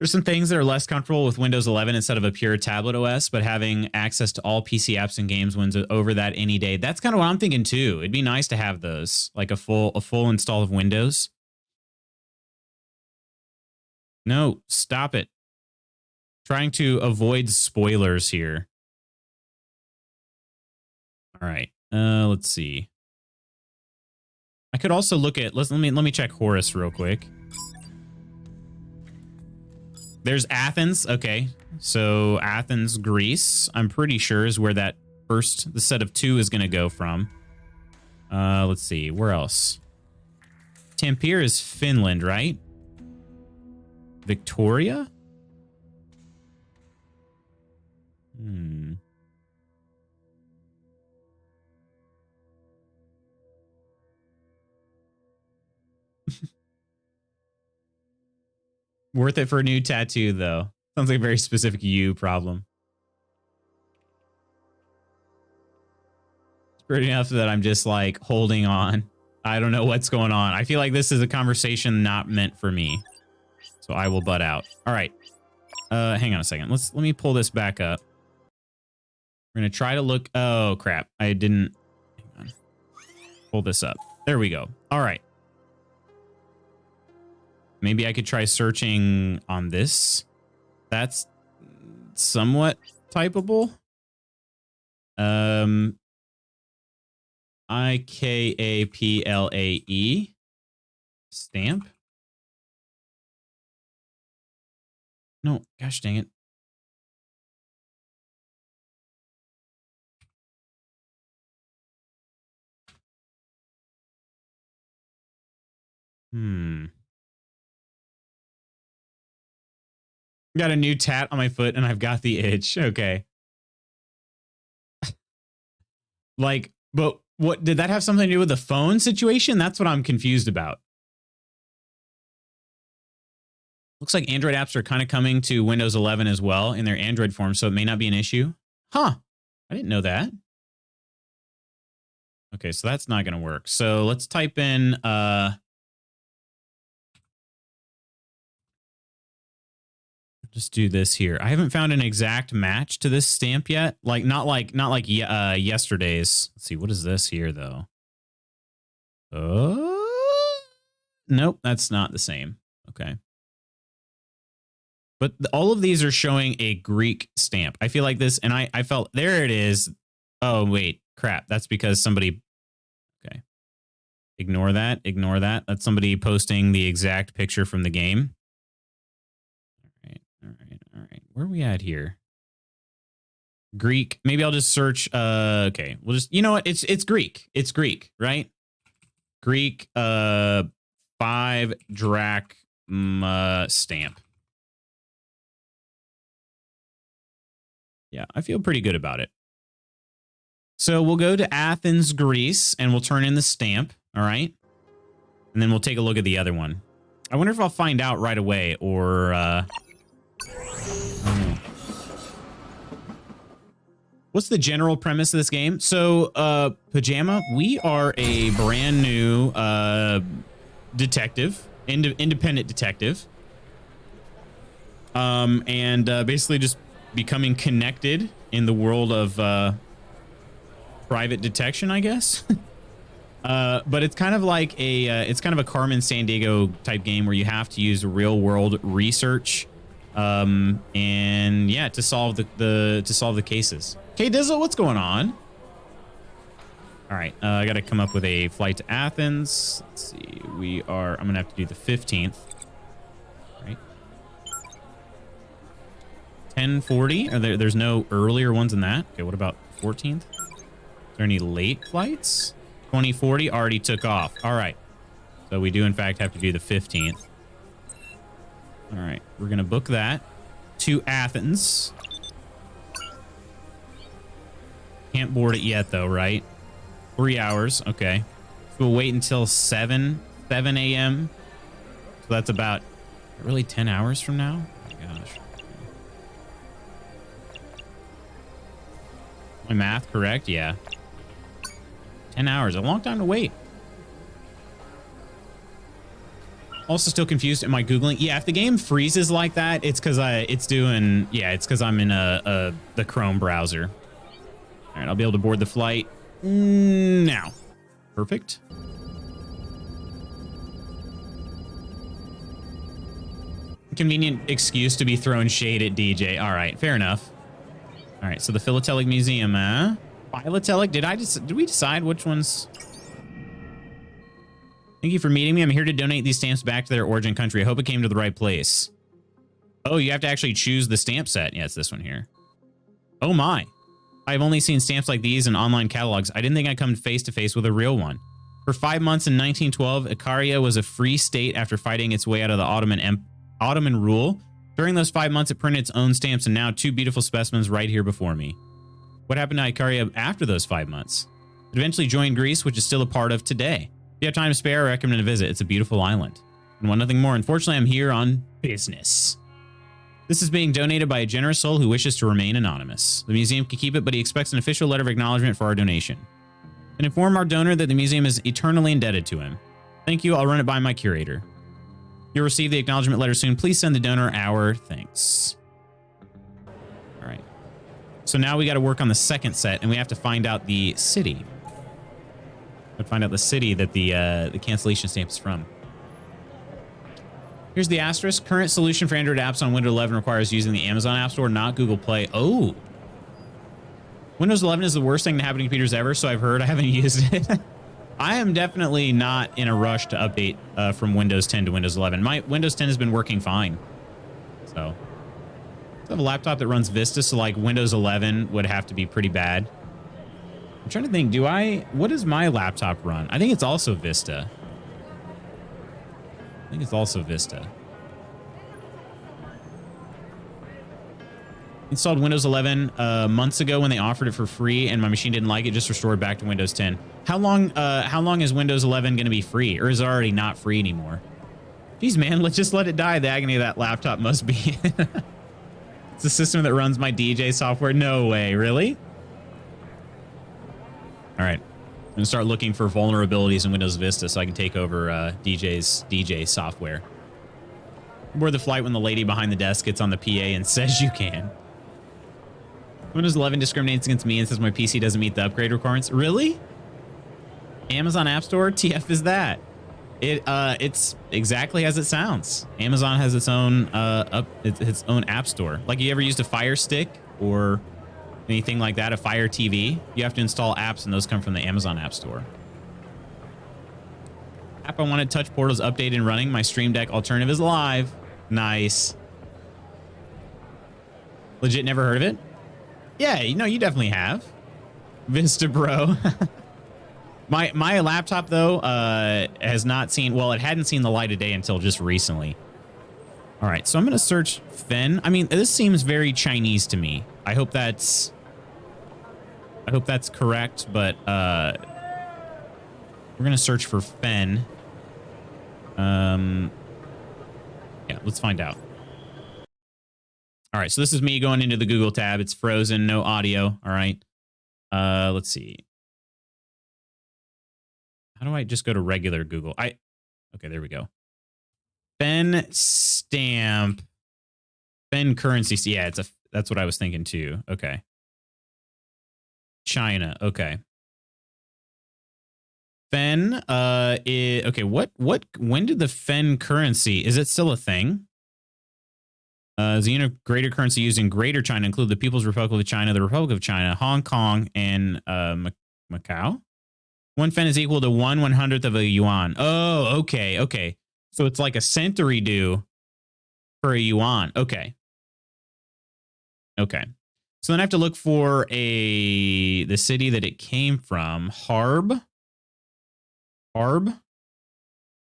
There's some things that are less comfortable with Windows 11 instead of a pure tablet OS, but having access to all PC apps and games wins over that any day. That's kind of what I'm thinking too. It'd be nice to have those, like a full install of Windows. No, stop it. Trying to avoid spoilers here. All right. Let's see. I could also look at let me check Horus real quick. There's Athens. Okay. So Athens, Greece, I'm pretty sure is where the set of 2 is going to go from. Let's see. Where else? Tampere is Finland, right? Victoria? Worth it for a new tattoo, though. Sounds like a very specific you problem. It's pretty enough that I'm just like holding on. I don't know what's going on. I feel like this is a conversation not meant for me. So I will butt out. All right. Hang on a second. Let me pull this back up. We're going to try to look. Oh, crap. I didn't. Hang on. Pull this up. There we go. All right. Maybe I could try searching on this. That's somewhat typable. IKAPLAE. Stamp. No, gosh dang it. Got a new tat on my foot and I've got the itch. Okay. Like, but what did that have something to do with the phone situation? That's what I'm confused about. Looks like Android apps are kind of coming to Windows 11 as well in their Android form, so it may not be an issue. Huh. I didn't know that. Okay, so that's not going to work. So let's type in just do this here. I haven't found an exact match to this stamp yet. Not like yesterday's. Let's see. What is this here though? Nope, that's not the same. Okay. But all of these are showing a Greek stamp. I feel like this, and I felt, there it is. Oh, wait, crap. That's because somebody, okay. Ignore that. That's somebody posting the exact picture from the game. All right. Where are we at here? Greek. Maybe I'll just search. Okay. We'll just, you know what? It's Greek. It's Greek, right? Greek, 5 drachma stamp. Yeah, I feel pretty good about it. So we'll go to Athens, Greece, and we'll turn in the stamp. All right. And then we'll take a look at the other one. I wonder if I'll find out right away or, what's the general premise of this game? So, Pajama, we are a brand new detective, independent detective. And basically just becoming connected in the world of private detection, I guess. But it's kind of like it's kind of a Carmen Sandiego type game where you have to use real world research, and yeah, to solve the cases. Okay, Dizzle, what's going on? All right, I got to come up with a flight to Athens. Let's see, I'm gonna have to do the 15th. All right, 10:40. There's no earlier ones than that. Okay, what about 14th? Is there any late flights? 2040 already took off. All right, so we do in fact have to do the 15th. All right, we're gonna book that to Athens. Can't board it yet though, right? 3 hours. Okay, so we'll wait until 7 a.m. So that's about really 10 hours from now. Oh my gosh. My math correct? Yeah. 10 hours, a long time to wait. Also still confused. Am I Googling? Yeah, if the game freezes like that, it's because it's because I'm in the Chrome browser. All right, I'll be able to board the flight now. Perfect. Convenient excuse to be throwing shade at DJ. All right, fair enough. All right, so the Philatelic Museum, Philatelic, did we decide which ones? Thank you for meeting me. I'm here to donate these stamps back to their origin country. I hope it came to the right place. Oh, you have to actually choose the stamp set. Yeah, it's this one here. Oh my. I've only seen stamps like these in online catalogs. I didn't think I'd come face to face with a real one. For 5 months in 1912, Icaria was a free state after fighting its way out of the Ottoman rule. During those 5 months, it printed its own stamps, and now 2 beautiful specimens right here before me. What happened to Icaria after those 5 months? It eventually joined Greece, which is still a part of today. If you have time to spare, I recommend a visit. It's a beautiful island. And want nothing more. Unfortunately, I'm here on business. This is being donated by a generous soul who wishes to remain anonymous. The museum can keep it, but he expects an official letter of acknowledgement for our donation. And inform our donor that the museum is eternally indebted to him. Thank you. I'll run it by my curator. You'll receive the acknowledgement letter soon. Please send the donor our thanks. All right. So now we got to work on the second set, and we have to find out the city. Find out the city that the cancellation stamp is from. Here's the asterisk. Current solution for Android apps on Windows 11 requires using the Amazon App Store, not Google Play. Oh. Windows 11 is the worst thing to happen to computers ever, so I've heard. I haven't used it. I am definitely not in a rush to update from Windows 10 to Windows 11. My Windows 10 has been working fine. So I have a laptop that runs Vista, so like Windows 11 would have to be pretty bad. I'm trying to think, what does my laptop run? I think it's also Vista. Installed Windows 11 months ago when they offered it for free, and my machine didn't like it, just restored back to Windows 10. How long is Windows 11 going to be free, or is it already not free anymore? Jeez, man, let's just let it die. The agony of that laptop must be. It's the system that runs my DJ software. No way, really? All right, I'm gonna start looking for vulnerabilities in Windows Vista so I can take over DJ's DJ software. Board the flight when the lady behind the desk gets on the PA and says you can. Windows 11 discriminates against me and says my PC doesn't meet the upgrade requirements. Really? Amazon App Store? TF is that? It's exactly as it sounds. Amazon has its own its own app store. Like, you ever used a Fire Stick or anything like that, a Fire TV? You have to install apps, and those come from the Amazon App Store. App I wanted, Touch Portal, is updated and running. My Stream Deck alternative is live. Nice. Legit never heard of it? Yeah, you know, you definitely have. Vista Bro. My laptop, though, has not seen... Well, it hadn't seen the light of day until just recently. All right, so I'm going to search Fen. I mean, this seems very Chinese to me. I hope that's correct, but we're going to search for Fen. Yeah, let's find out. All right, so this is me going into the Google tab. It's frozen, no audio. All right. Let's see. How do I just go to regular Google? Okay, there we go. Fen stamp. Fen currency. Yeah, that's what I was thinking too. Okay. China. Okay. Fen, okay, when did the Fen currency, is it still a thing? The unit of greater currency used in Greater China include the People's Republic of China, the Republic of China, Hong Kong, and Macau. 1 Fen is equal to 1/100th of a yuan. Oh, okay, okay. So it's like a century due for a yuan. Okay. Okay. So then I have to look for the city that it came from. Harb,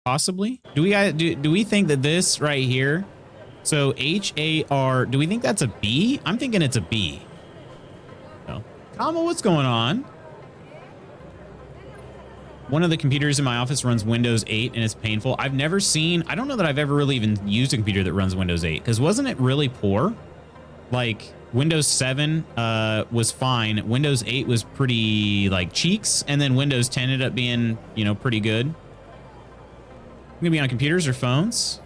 possibly. Do we think that this right here? So HAR. Do we think that's a B? I'm thinking it's a B. No. Kama, what's going on? One of the computers in my office runs Windows 8 and it's painful. I've never seen. I don't know that I've ever really even used a computer that runs Windows 8, because wasn't it really poor? Like, Windows 7 was fine. Windows 8 was pretty, like, cheeks. And then Windows 10 ended up being, you know, pretty good. gonna be on computers or phones.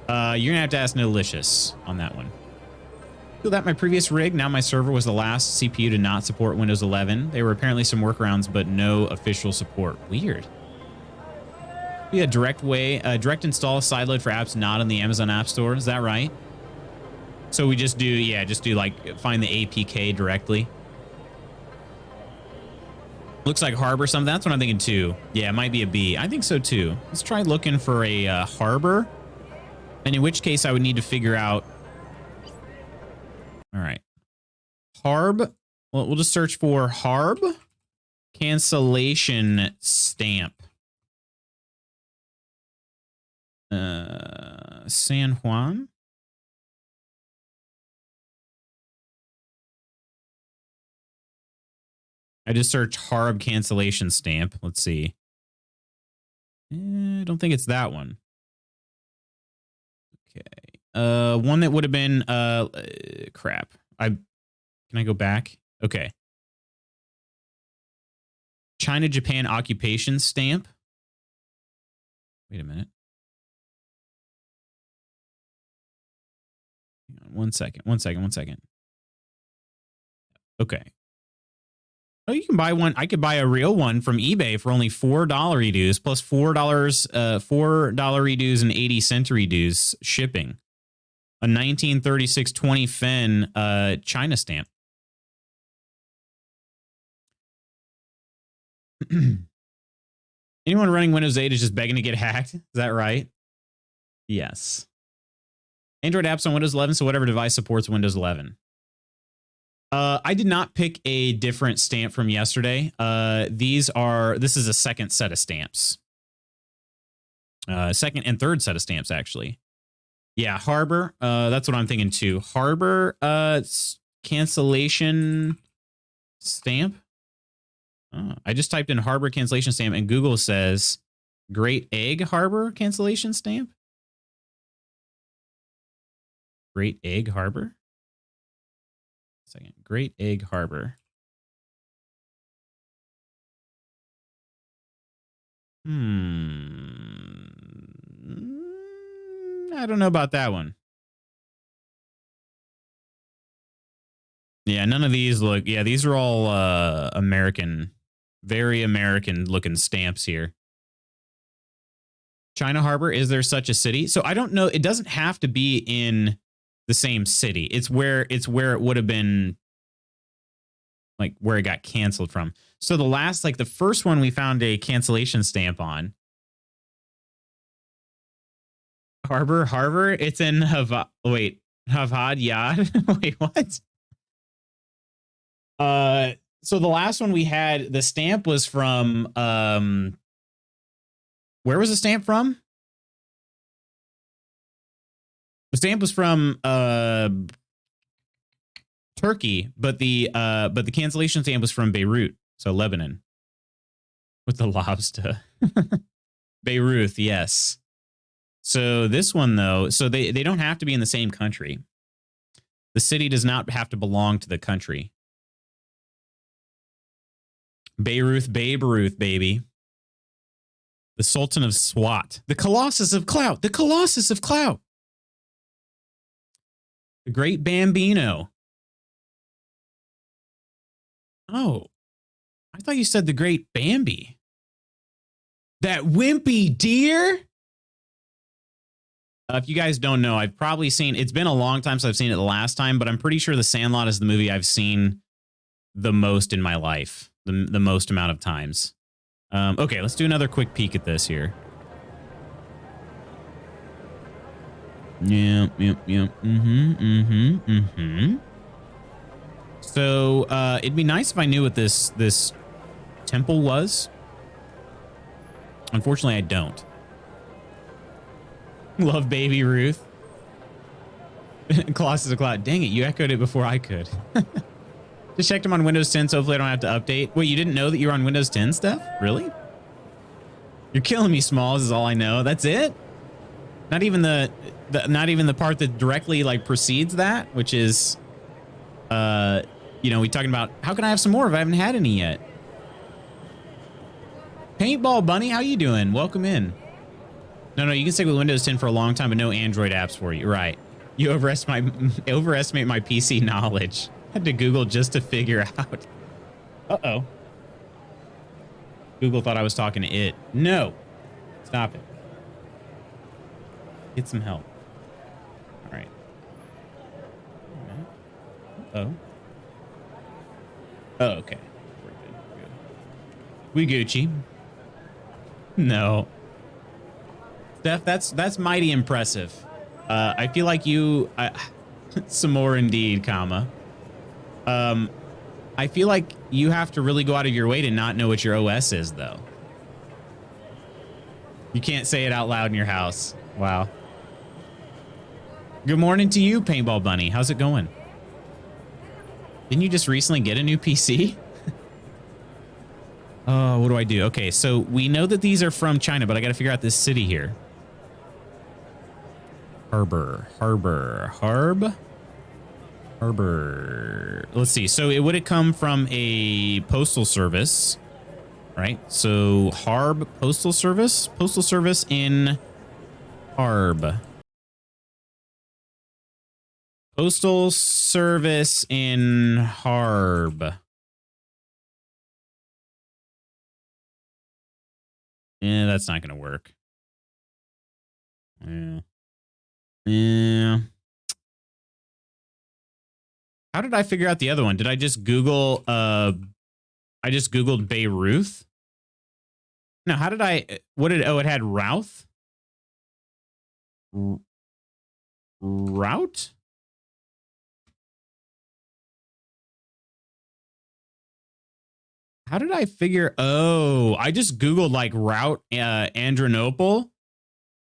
You're gonna have to ask Nolicious on that one. Feel that my previous rig, now my server, was the last CPU to not support Windows 11. There were apparently some workarounds, but no official support. Weird. Be a direct install sideload for apps not on the Amazon App Store. Is that right? So we just do, like find the APK directly. Looks like Harbor something. That's what I'm thinking too. Yeah, it might be a B. I think so too. Let's try looking for a Harbor. And in which case I would need to figure out. All right. Harb. Well, we'll just search for Harb cancellation stamp. San Juan. I just searched Harb cancellation stamp. Let's see. I don't think it's that one. Okay. One that would have been crap. Can I go back? Okay. China Japan occupation stamp. Wait a minute. Hang on, one second. Okay. Oh, you can buy one. I could buy a real one from eBay for only $4 reduce plus $4 reduce and 80-cent reduce shipping. A 1936 20 Fen China stamp. Anyone running Windows 8 is just begging to get hacked. Is that right? Yes. Android apps on Windows 11, so whatever device supports Windows 11. I did not pick a different stamp from yesterday. This is a second set of stamps. Second and third set of stamps, actually. Yeah, Harbor. That's what I'm thinking too. Harbor cancellation stamp. Oh, I just typed in Harbor cancellation stamp and Google says Great Egg Harbor cancellation stamp. Great Egg Harbor. Second. Great Egg Harbor. I don't know about that one. Yeah, none of these look. Yeah, these are all American, very American looking stamps here. China Harbor, is there such a city? So I don't know. It doesn't have to be in the same city. It's where it would have been, like where it got canceled from. So the first one we found a cancellation stamp on. Harbor, it's in Havad Yad. Wait, what? So the last one we had, the stamp was from where was the stamp from? The stamp was from Turkey, but the cancellation stamp was from Beirut, so Lebanon. With the lobster. Beirut, yes. So this one though, so they don't have to be in the same country. The city does not have to belong to the country. Beirut, baby. The Sultan of Swat. The Colossus of Clout. The Colossus of Clout. The Great Bambino. Oh, I thought you said the Great Bambi. That wimpy deer? If you guys don't know, I've probably seen, it's been a long time since I've seen it the last time, but I'm pretty sure The Sandlot is the movie I've seen the most in my life. The most amount of times. Okay, let's do another quick peek at this here. Yeah. So, it'd be nice if I knew what this temple was. Unfortunately, I don't. Love Baby Ruth. Colossus of Cloud. Dang it, you echoed it before I could. Just checked them on Windows 10, so hopefully I don't have to update. Wait, you didn't know that you're on Windows 10 stuff? Really? You're killing me, Smalls, is all I know. That's it? Not even the part that directly like precedes that, which is we talking about how can I have some more if I haven't had any yet? Paintball Bunny, how you doing? Welcome in. No, you can stick with Windows 10 for a long time, but no Android apps for you. Right. You overestimate my PC knowledge. Had to Google just to figure out. Uh-oh. Google thought I was talking to it. No. Stop it. Get some help. All right. Oh. Oh, okay. We're good. We're good. We Gucci. No. Steph, that's mighty impressive. I feel like you... some more indeed, comma. I feel like you have to really go out of your way to not know what your OS is, though. You can't say it out loud in your house. Wow. Good morning to you, Paintball Bunny. How's it going? Didn't you just recently get a new PC? Oh, what do I do? Okay, so we know that these are from China, but I got to figure out this city here. Harbor. Let's see. So would it come from a postal service, right? So Harb postal service in Harb. Postal service in Harb. Yeah, that's not going to work. Yeah. How did I figure out the other one? Did I just Google, I just Googled Bayreuth? No, how did it had Routh? Route? How did I figure? Oh, I just Googled like route Adrianople,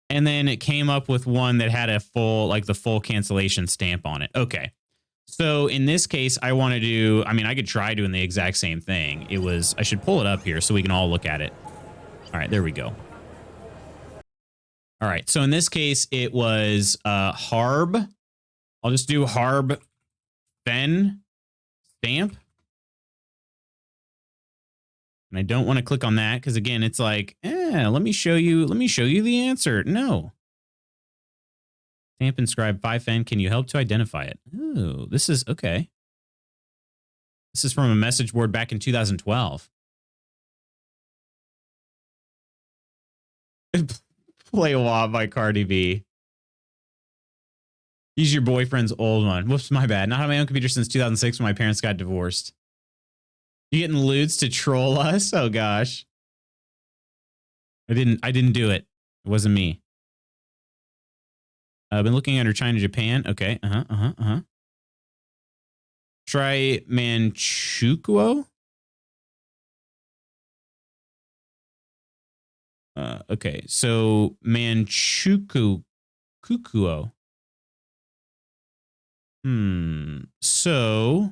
and then it came up with one that had a full, like the full cancellation stamp on it. Okay. So in this case, I want to do, I mean, I could try doing the exact same thing. I should pull it up here so we can all look at it. All right, there we go. All right. So in this case, it was Harb. I'll just do Harb Fen stamp. And I don't want to click on that because again, it's like, let me show you the answer. No. Stamp inscribed 5Fen. Can you help to identify it? Ooh, this is okay. This is from a message board back in 2012. Play WoW by Cardi B. Use your boyfriend's old one. Whoops, my bad. Not had my own computer since 2006 when my parents got divorced. You getting lewds to troll us? Oh gosh. I didn't do it. It wasn't me. I've been looking under China, Japan. Okay. Try Manchukuo. Okay. So Manchukuo. So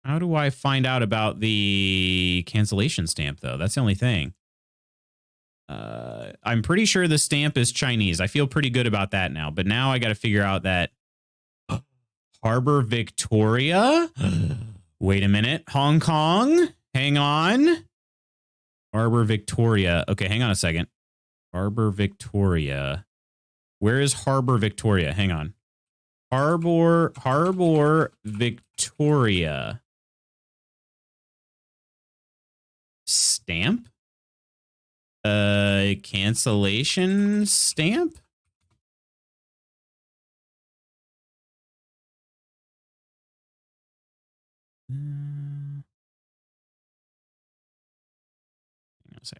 how do I find out about the cancellation stamp though? That's the only thing. I'm pretty sure the stamp is Chinese. I feel pretty good about that now, but now I got to figure out that Harbor Victoria. Wait a minute. Hong Kong. Hang on. Harbor Victoria. Okay, hang on a second. Harbor Victoria. Where is Harbor Victoria? Hang on. Harbor Victoria. Stamp? Cancellation stamp?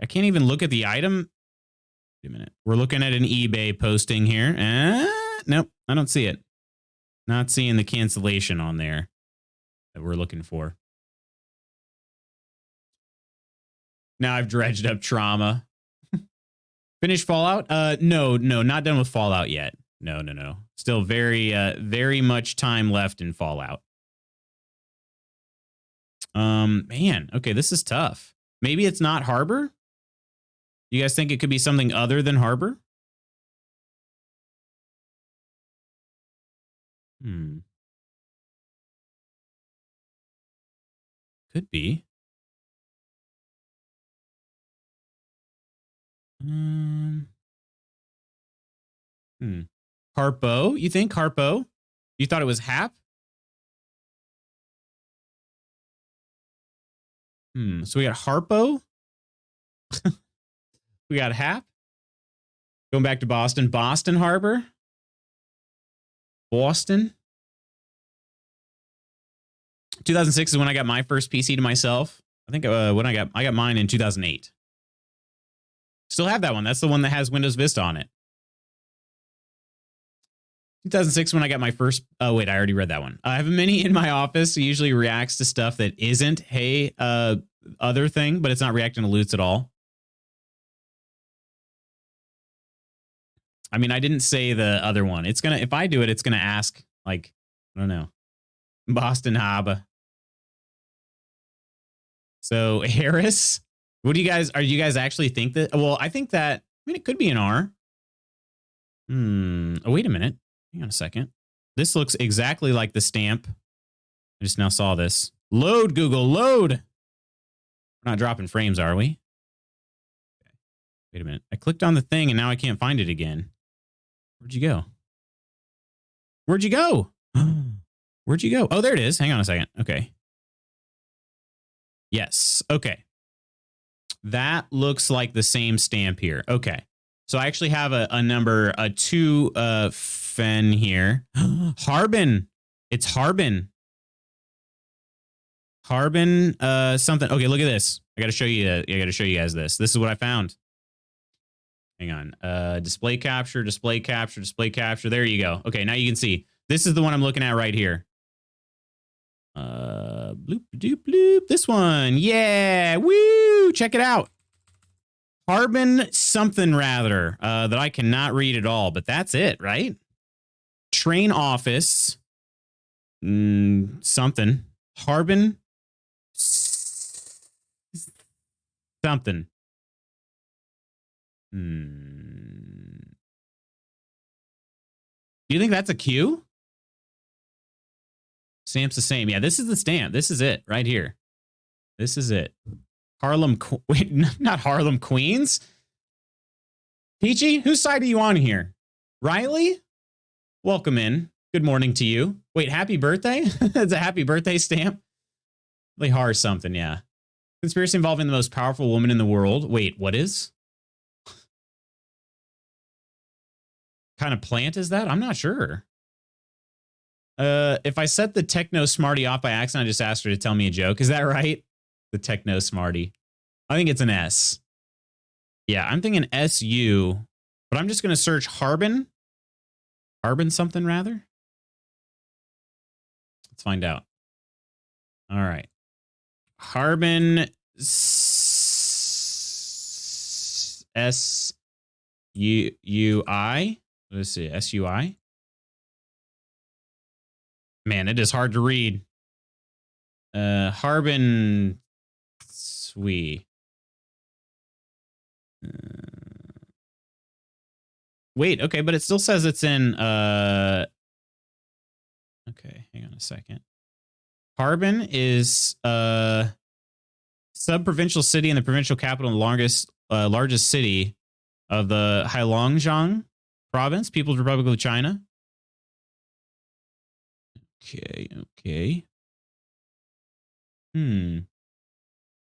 I can't even look at the item. Wait a minute. We're looking at an eBay posting here. Nope, I don't see it. Not seeing the cancellation on there that we're looking for. Now I've dredged up trauma. Finished Fallout? No, not done with Fallout yet. No. Still very much time left in Fallout. Man, okay, this is tough. Maybe it's not Harbor? You guys think it could be something other than Harbor? Could be. Um, Harpo? You think Harpo? You thought it was Hap? So we got Harpo. We got Hap. Going back to Boston. Boston Harbor. Boston. 2006 is when I got my first PC to myself. I think when I got mine in 2008. Still have that one. That's the one that has Windows Vista on it. 2006 when I got my first. Oh wait, I already read that one. I have a mini in my office. It usually reacts to stuff that isn't hey other thing, but it's not reacting to loots at all. I mean, I didn't say the other one. It's gonna, if I do it, it's gonna ask like, I don't know, Boston Harbor. So Harris, what do you guys, are you guys actually think that? Well, I think that, I mean, it could be an R. Oh, wait a minute. Hang on a second. This looks exactly like the stamp. I just now saw this. Load, Google, load. We're not dropping frames, are we? Okay. Wait a minute. I clicked on the thing and now I can't find it again. Where'd you go? Where'd you go? Where'd you go? Oh, there it is. Hang on a second. Okay. Yes. Okay. That looks like the same stamp here. Okay. So I actually have a number, a 2 Fen here. Harbin. It's Harbin. Harbin something. Okay, look at this. I gotta show you guys this. This is what I found. Hang on. Display capture, display capture, display capture. There you go. Okay, now you can see. This is the one I'm looking at right here. Bloop doop bloop. This one. Yeah. Woo! Check it out. Harbin something rather that I cannot read at all, but that's it, right? Train office. Something. Harbin something. Do you think that's a Q? Stamp's the same. Yeah, this is the stamp. This is it right here. This is it. Harlem. Wait, not Harlem Queens. Peachy, whose side are you on here? Riley? Welcome in. Good morning to you. Wait, happy birthday? It's a happy birthday stamp. Lehar something, yeah. Conspiracy involving the most powerful woman in the world. Wait, what is? Kind of plant is that? I'm not sure. If I set the Techno Smarty off by accident, I just asked her to tell me a joke. Is that right? The Techno Smarty. I think it's an S. Yeah, I'm thinking SU, but I'm just going to search Harbin. Harbin something rather. Let's find out. All right. Harbin S-U-I. Let's see. S-U-I. Man, it is hard to read. Harbin Sui. Wait, okay, but it still says it's in okay, hang on a second. Harbin is sub-provincial city and the provincial capital and largest city of the Heilongjiang province, People's Republic of China. Okay.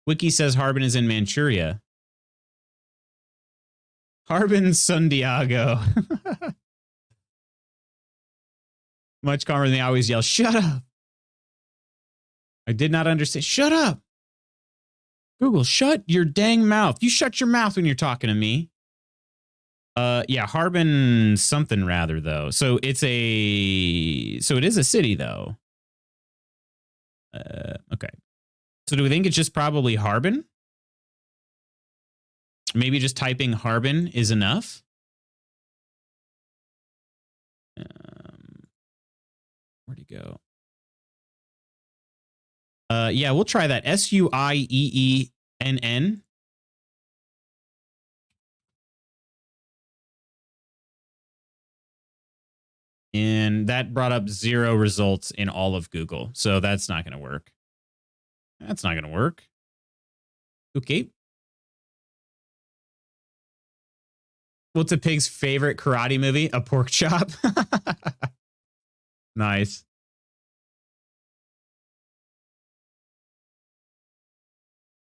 Wiki says Harbin is in Manchuria. Harbin Santiago. Much calmer than they always yell, shut up. I did not understand. Shut up. Google, shut your dang mouth. You shut your mouth when you're talking to me. Yeah, Harbin something rather though. So it is a city though. Okay. So do we think it's just probably Harbin? Maybe just typing Harbin is enough. Where'd he go? Yeah, we'll try that. S-U-I-E-E-N-N. And that brought up 0 results in all of Google. So that's not going to work. That's not going to work. Okay. What's a pig's favorite karate movie? A pork chop. Nice.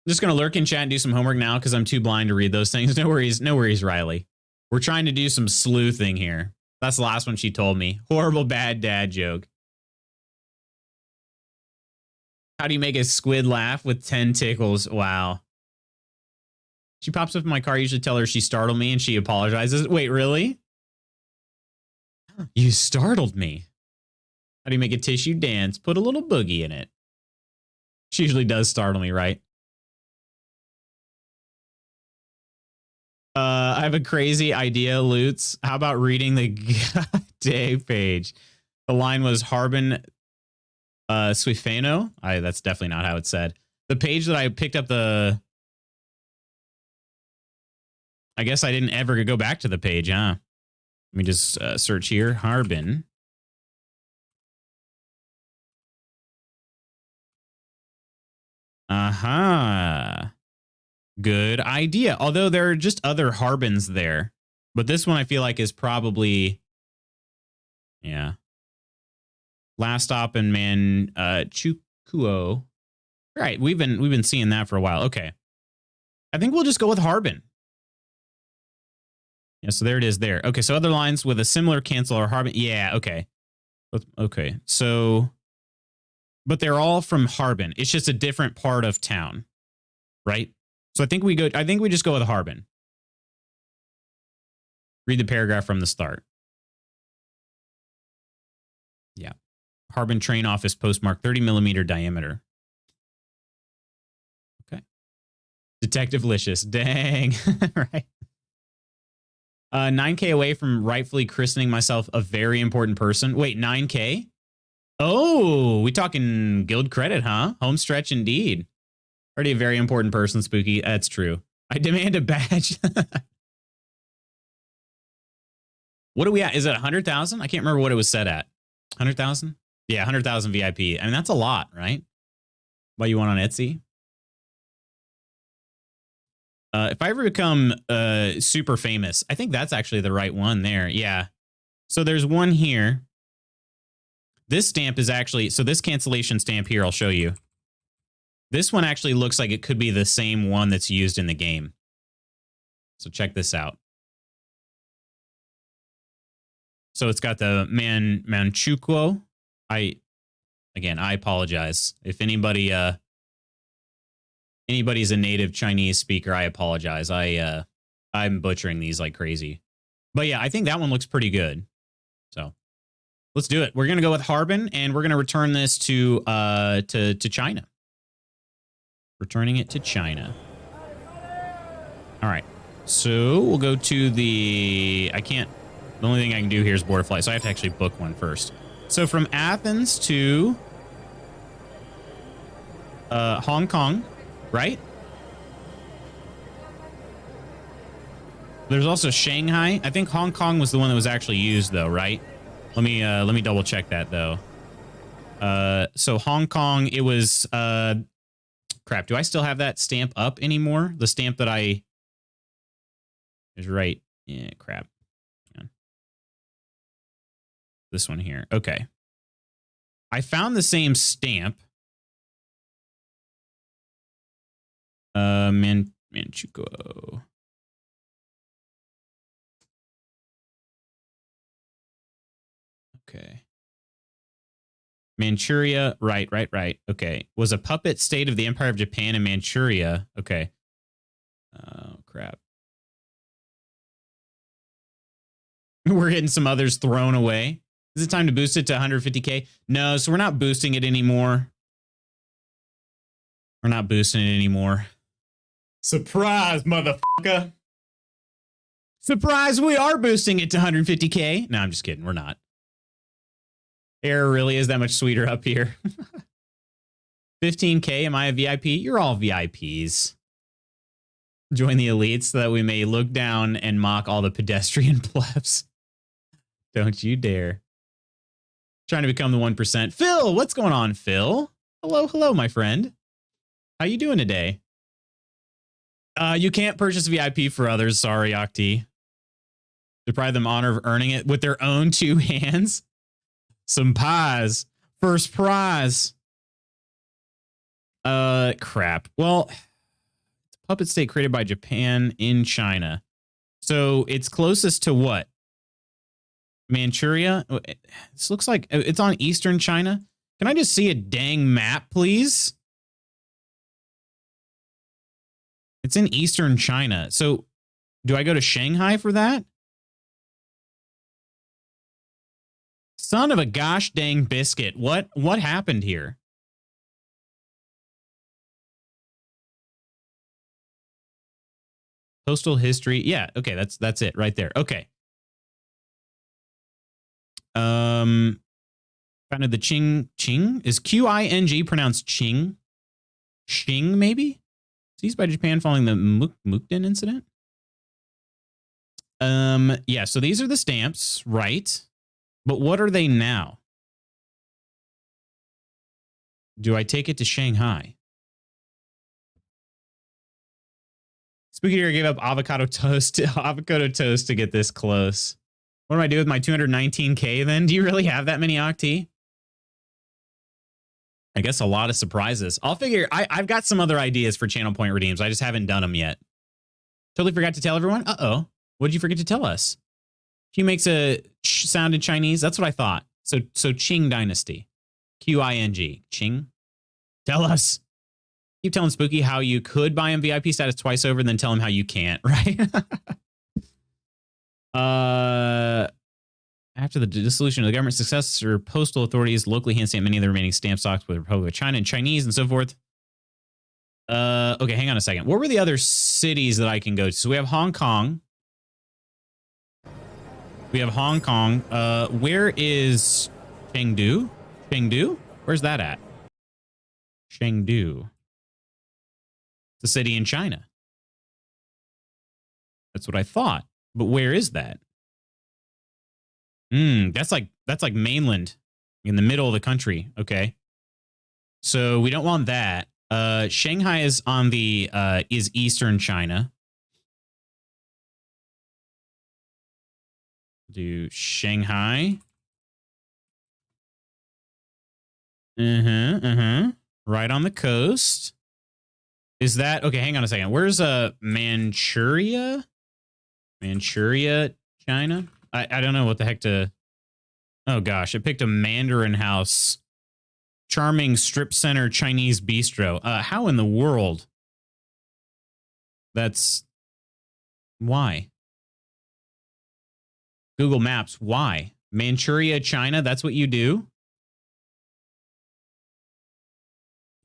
I'm just going to lurk in chat and do some homework now because I'm too blind to read those things. No worries. No worries, Riley. We're trying to do some sleuthing here. That's the last one she told me. Horrible bad dad joke. How do you make a squid laugh with 10 tickles? Wow. She pops up in my car. I usually tell her she startled me and she apologizes. Wait, really? You startled me. How do you make a tissue dance? Put a little boogie in it. She usually does startle me, right? I have a crazy idea, Lutz. How about reading the goddamn page? The line was Harbin Swifano. That's definitely not how it's said. The page that I picked up the... I guess I didn't ever go back to the page, huh? Let me just search here. Harbin. Aha. Good idea. Although there are just other Harbins there. But this one I feel like is probably... Yeah. Last stop in Manchukuo. Right, we've been seeing that for a while. Okay. I think we'll just go with Harbin. Yeah, so there it is there. Okay, so other lines with a similar cancel are Harbin. Yeah, okay. Okay, so... But they're all from Harbin. It's just a different part of town. Right? So I think we just go with Harbin. Read the paragraph from the start. Yeah. Harbin train office postmark 30mm diameter. Okay. Detective Licious. Dang. Right. 9K away from rightfully christening myself a very important person. Wait, 9K? Oh, we talking guild credit, huh? Home stretch indeed. Already a very important person, Spooky. That's true. I demand a badge. What are we at? Is it 100,000? I can't remember what it was set at. 100,000? Yeah, 100,000 VIP. I mean, that's a lot, right? Buy you one on Etsy? If I ever become super famous, I think that's actually the right one there. Yeah. So there's one here. This stamp is actually... So this cancellation stamp here, I'll show you. This one actually looks like it could be the same one that's used in the game. So check this out. So it's got the Manchukuo. I apologize. If anybody's a native Chinese speaker, I apologize. I'm butchering these like crazy. But yeah, I think that one looks pretty good. So let's do it. We're gonna go with Harbin, and we're gonna return this to China. Returning it to China. All right. So we'll go to the... The only thing I can do here is border flight, so I have to actually book one first. So from Athens to Hong Kong, right? There's also Shanghai. I think Hong Kong was the one that was actually used, though, right? Let me double check that, though. So Hong Kong, it was... crap, do I still have that stamp up anymore? The stamp that I... is right. Yeah, crap. This one here. Okay. I found the same stamp. Manchukuo. Okay. Manchuria. Right. Okay. Was a puppet state of the Empire of Japan and Manchuria. Okay. Oh, crap. We're getting some others thrown away. Is it time to boost it to 150K? No, so we're not boosting it anymore. We're not boosting it anymore. Surprise, motherfucker. Surprise, we are boosting it to 150K. No, I'm just kidding. We're not. Air really is that much sweeter up here. 15K, am I a VIP? You're all VIPs. Join the elites so that we may look down and mock all the pedestrian plebs. Don't you dare. Trying to become the 1%. Phil, what's going on, Phil? Hello, my friend. How you doing today? You can't purchase VIP for others. Sorry, Octi. Deprive them honor of earning it with their own 2 hands. Some pies. First prize. Crap. Well, it's a puppet state created by Japan in China. So it's closest to what? Manchuria? This looks like it's on Eastern China. Can I just see a dang map, please? It's in Eastern China. So do I go to Shanghai for that? Son of a gosh dang biscuit. What happened here? Postal history. Yeah, okay, that's it right there. Okay. Founded the Qing? Is Q-I-N-G pronounced Qing? Xing, maybe? Seized by Japan following the Mukden incident? Yeah, so these are the stamps, right? But what are they now? Do I take it to Shanghai? Spooky Deer gave up avocado toast to get this close. What do I do with my 219K then? Do you really have that many Octi? I guess a lot of surprises. I'll figure. I've got some other ideas for channel point redeems. I just haven't done them yet. Totally forgot to tell everyone. Uh-oh. What did you forget to tell us? Q makes a ch sound in Chinese. That's what I thought. So Qing Dynasty. Q-I-N-G. Qing. Tell us. Keep telling Spooky how you could buy him VIP status twice over and then tell him how you can't, right? After the dissolution of the government, successor postal authorities locally hand stamped many of the remaining stamp stocks with the Republic of China and Chinese and so forth. Okay, hang on a second. What were the other cities that I can go to? So we have Hong Kong. We have Hong Kong. Where is Chengdu? Chengdu? Where's that at? Chengdu. It's a city in China. That's what I thought. But where is that? That's like mainland in the middle of the country. Okay. So we don't want that. Shanghai is on the is Eastern China. Do Shanghai. Right on the coast. Is that okay? Hang on a second. Where's Manchuria? Manchuria, China? I don't know what the heck to. Oh gosh, it picked a Mandarin house. Charming strip center Chinese bistro. How in the world? That's why. Google Maps, why? Manchuria, China, that's what you do?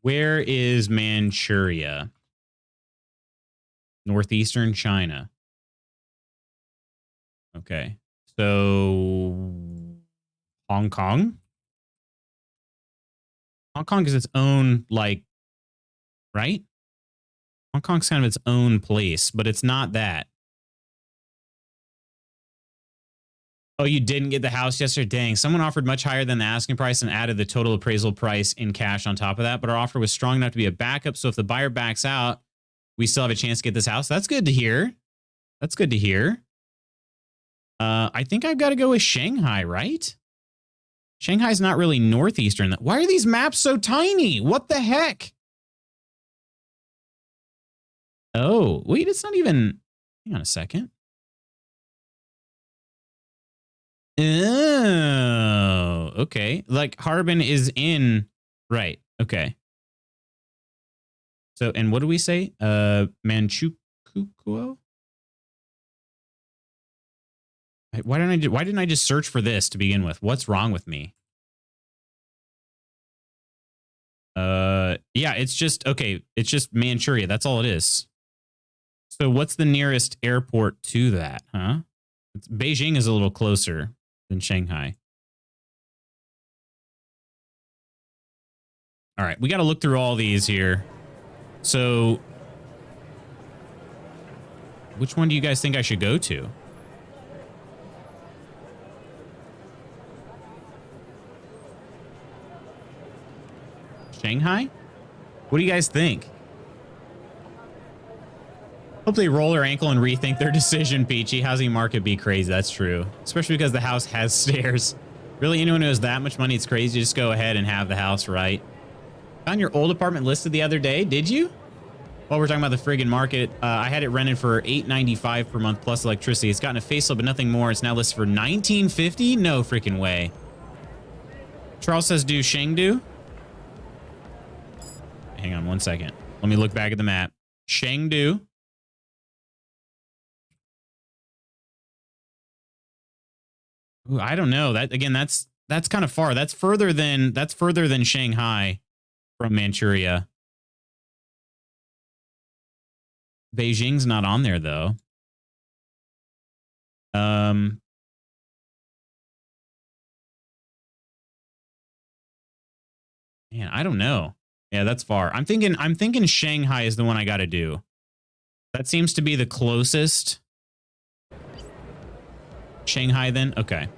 Where is Manchuria? Northeastern China. Okay. So Hong Kong? Hong Kong is its own, like, right? Hong Kong's kind of its own place, but it's not that. Oh, you didn't get the house yesterday? Dang, someone offered much higher than the asking price and added the total appraisal price in cash on top of that, but our offer was strong enough to be a backup, so if the buyer backs out, we still have a chance to get this house. That's good to hear. That's good to hear. I think I've got to go with Shanghai, right? Shanghai's not really northeastern. Why are these maps so tiny? What the heck? Oh, wait, it's not even... Hang on a second. Oh, okay. Like Harbin is in... Right, okay. So, and what do we say? Manchukuo? Why didn't I just search for this to begin with? What's wrong with me? Yeah, it's just okay. It's just Manchuria. That's all it is. So what's the nearest airport to that, huh? Beijing is a little closer than Shanghai. All right, we got to look through all these here. So which one do you guys think I should go to? Shanghai? What do you guys think? Hope they roll their ankle and rethink their decision, Peachy. Housing market be crazy. That's true. Especially because the house has stairs. Really, anyone who has that much money, it's crazy. Just go ahead and have the house, right? Found your old apartment listed the other day. Did you? While we're talking about the friggin' market, I had it rented for $8.95 per month plus electricity. It's gotten a facelift, but nothing more. It's now listed for $19.50. No freaking way. Charles says, do Chengdu. Hang on one second. Let me look back at the map. Chengdu. Ooh, I don't know. That again, that's kind of far. That's further than Shanghai from Manchuria. Beijing's not on there though. Man, I don't know. Yeah, that's far. I'm thinking Shanghai is the one I got to do. That seems to be the closest. Shanghai then? Okay.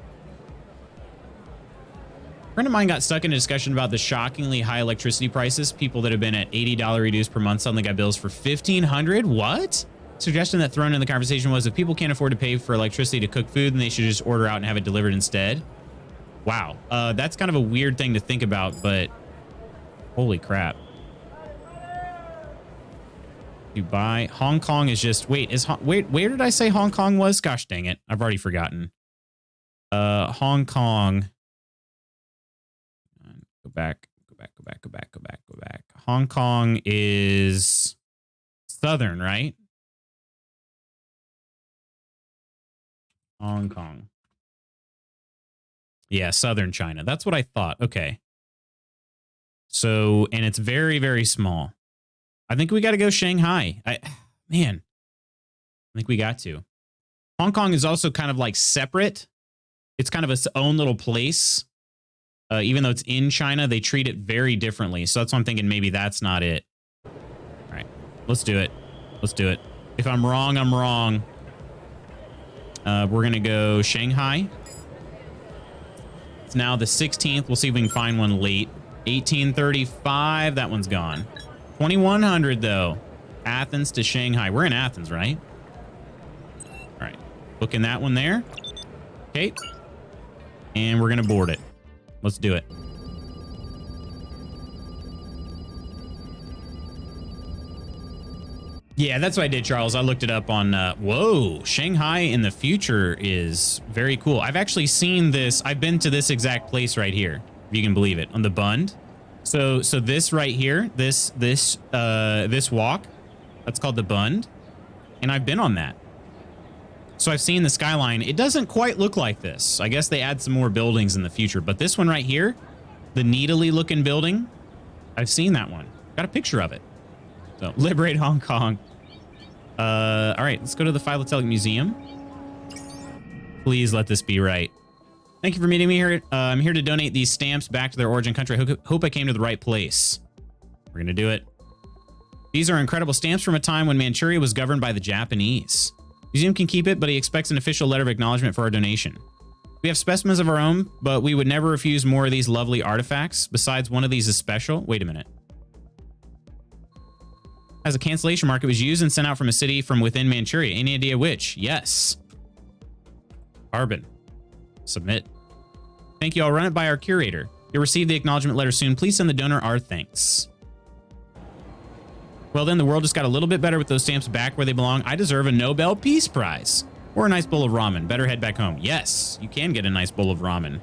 A friend of mine got stuck in a discussion about the shockingly high electricity prices. People that have been at $80 reduced per month suddenly got bills for $1,500. What? Suggestion that thrown in the conversation was if people can't afford to pay for electricity to cook food, then they should just order out and have it delivered instead. Wow. That's kind of a weird thing to think about, but holy crap. Dubai. Hong Kong is just... Wait, where did I say Hong Kong was? Gosh dang it. I've already forgotten. Hong Kong... Go back. Hong Kong is southern, right? Hong Kong. Yeah, southern China. That's what I thought. Okay. So, and it's very, very small. I think we got to go Shanghai. I think we got to. Hong Kong is also kind of like separate. It's kind of its own little place. Even though it's in China, they treat it very differently. So that's why I'm thinking maybe that's not it. All right, let's do it. Let's do it. If I'm wrong, I'm wrong. We're going to go Shanghai. It's now the 16th. We'll see if we can find one late. 1835. That one's gone. 2100 though. Athens to Shanghai. We're in Athens, right? All right. Booking that one there. Okay. And we're going to board it. Let's do it. Yeah, that's what I did, Charles. I looked it up on, whoa, Shanghai in the future is very cool. I've actually seen this. I've been to this exact place right here, if you can believe it, on the Bund. So this right here, this walk, that's called the Bund. And I've been on that. So I've seen the skyline. It doesn't quite look like this. I guess they add some more buildings in the future. But this one right here, the needly looking building, I've seen that one. Got a picture of it. So liberate Hong Kong. All right, let's go to the Philatelic Museum. Please let this be right. Thank you for meeting me here. I'm here to donate these stamps back to their origin country. I hope I came to the right place. We're going to do it. These are incredible stamps from a time when Manchuria was governed by the Japanese. Museum can keep it, but he expects an official letter of acknowledgement for our donation. We have specimens of our own, but we would never refuse more of these lovely artifacts. Besides, one of these is special. Wait a minute. As a cancellation mark, it was used and sent out from a city from within Manchuria. Any idea which? Yes. Carbon. Submit. Thank you. I'll run it by our curator. You'll receive the acknowledgement letter soon. Please send the donor our thanks. Well, then the world just got a little bit better with those stamps back where they belong. I deserve a Nobel Peace Prize. Or a nice bowl of ramen. Better head back home. Yes, you can get a nice bowl of ramen.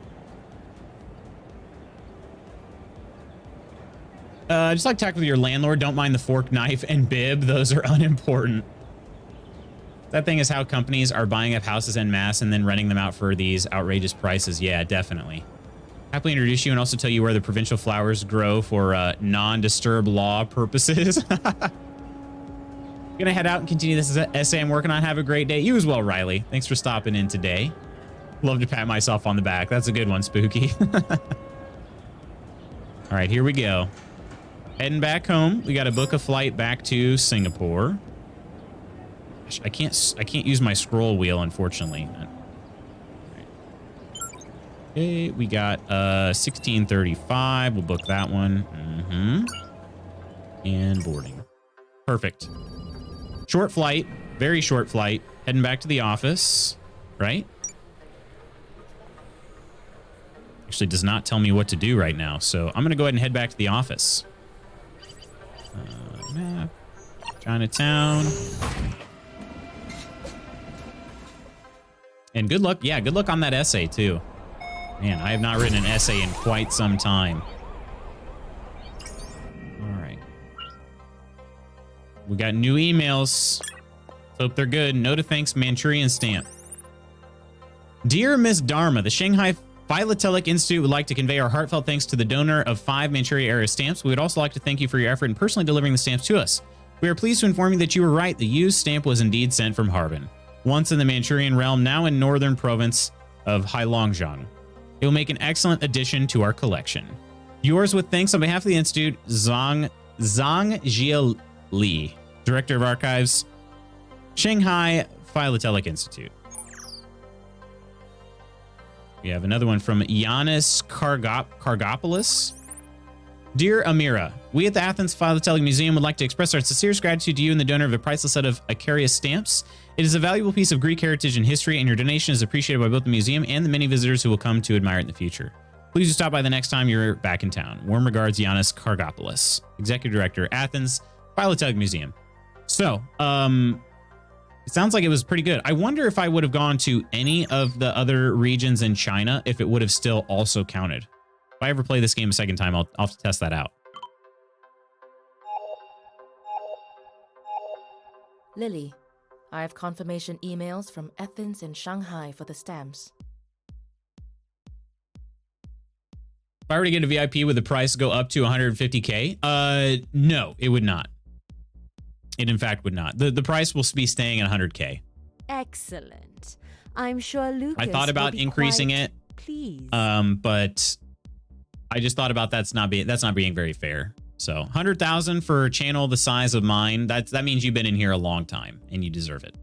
Just like talk with your landlord. Don't mind the fork, knife, and bib. Those are unimportant. That thing is how companies are buying up houses en masse and then renting them out for these outrageous prices. Yeah, definitely. Happily introduce you and also tell you where the provincial flowers grow for non-disturb law purposes. Gonna head out and continue this essay I'm working on. Have a great day. You as well, Riley. Thanks for stopping in today. Love to pat myself on the back. That's a good one, Spooky. All right, here we go. Heading back home. We got to book a flight back to Singapore. Gosh, I can't use my scroll wheel, unfortunately. Okay, we got 1635. We'll book that one. And boarding. Perfect. Short flight. Very short flight. Heading back to the office, right? Actually does not tell me what to do right now, so I'm going to go ahead and head back to the office. Map. Chinatown. And good luck. Yeah, good luck on that essay, too. Man, I have not written an essay in quite some time. All right. We got new emails. Hope they're good. Note of thanks, Manchurian stamp. Dear Miss Dharma, the Shanghai Philatelic Institute would like to convey our heartfelt thanks to the donor of 5 Manchuria area stamps. We would also like to thank you for your effort in personally delivering the stamps to us. We are pleased to inform you that you were right. The used stamp was indeed sent from Harbin, once in the Manchurian realm, now in northern province of Heilongjiang. It will make an excellent addition to our collection. Yours with thanks on behalf of the Institute, Zhang Jia Li, Director of Archives, Shanghai Philatelic Institute. We have another one from Yanis Kargopoulos. Dear Amira, we at the Athens Philatelic Museum would like to express our sincerest gratitude to you and the donor of a priceless set of Icarius stamps. It is a valuable piece of Greek heritage and history, and your donation is appreciated by both the museum and the many visitors who will come to admire it in the future. Please do stop by the next time you're back in town. Warm regards, Yanis Kargopoulos, Executive Director, Athens Philatelic Museum. So, it sounds like it was pretty good. I wonder if I would have gone to any of the other regions in China, if it would have still also counted. If I ever play this game a second time, I'll have to test that out. Lily, I have confirmation emails from Athens and Shanghai for the stamps. If I were to get a VIP, would the price go up to 150K? No, it would not. It in fact would not. The price will be staying at 100K. Excellent. I'm sure Lucas I thought about increasing it. Please. But I just thought about that's not being very fair. So 100,000 for a channel the size of mine. That means you've been in here a long time and you deserve it.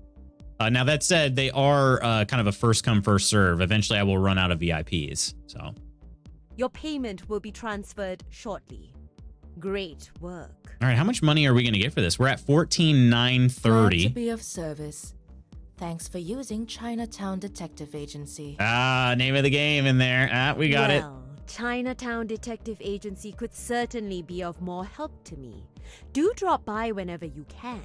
Now that said, they are kind of a first come first serve. Eventually, I will run out of VIPs. So your payment will be transferred shortly. Great work. All right, how much money are we going to get for this? We're at 14,930. Glad to be of service. Thanks for using Chinatown Detective Agency. Name of the game in there. We got it. Well, Chinatown Detective Agency could certainly be of more help to me. Do drop by whenever you can.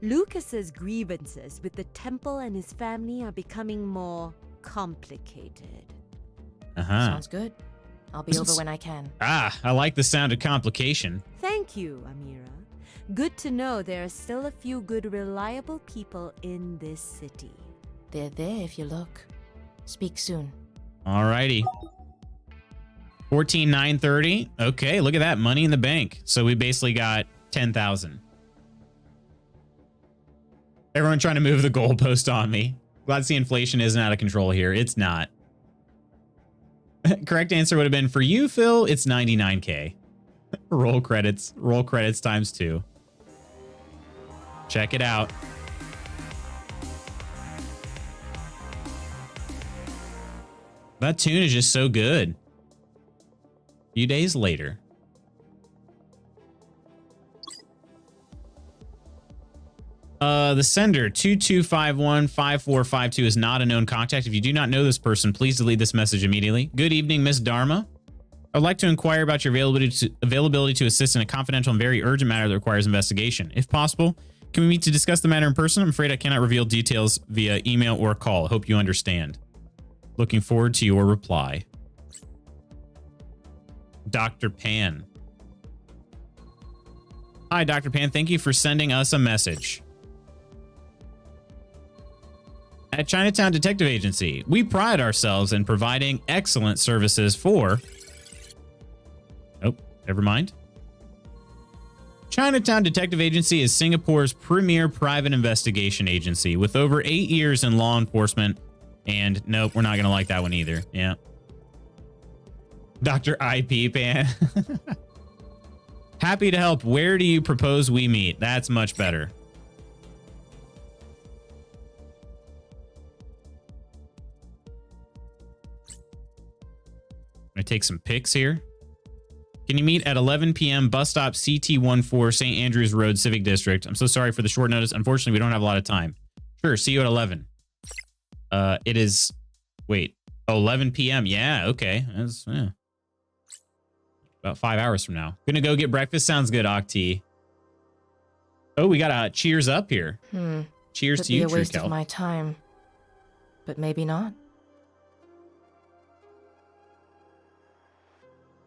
Lucas's grievances with the temple and his family are becoming more complicated. Sounds good. I'll be over when I can. I like the sound of complication. Thank you, Amira. Good to know there are still a few good, reliable people in this city. They're there if you look. Speak soon. Alrighty. 14,930. Okay, look at that. Money in the bank. So we basically got 10,000. Everyone trying to move the goalpost on me. Glad to see inflation isn't out of control here. It's not. Correct answer would have been for you, Phil. It's 99K. Roll credits. Roll credits times 2. Check it out. That tune is just so good. A few days later. The sender 22515452 is not a known contact. If you do not know this person, please delete this message immediately. Good evening, Miss Dharma. I'd like to inquire about your availability to assist in a confidential and very urgent matter that requires investigation. If possible, can we meet to discuss the matter in person? I'm afraid I cannot reveal details via email or call. I hope you understand. Looking forward to your reply. Dr. Pan. Hi, Dr. Pan. Thank you for sending us a message. At Chinatown Detective Agency, we pride ourselves in providing excellent services for... Oh, never mind. Chinatown Detective Agency is Singapore's premier private investigation agency with over 8 years in law enforcement. And nope, we're not going to like that one either. Yeah. Dr. IP Pan. Happy to help. Where do you propose we meet? That's much better. I'm going to take some pics here. Can you meet at 11 p.m. bus stop CT14 St. Andrews Road, Civic District? I'm so sorry for the short notice. Unfortunately, we don't have a lot of time. Sure, see you at 11. It is... Wait. Oh, 11 p.m. Yeah, okay. That's about 5 hours from now. Gonna go get breakfast. Sounds good, Octi. Oh, we got a cheers up here. Cheers Could to be you, a waste True of Kelp. my time. But maybe not.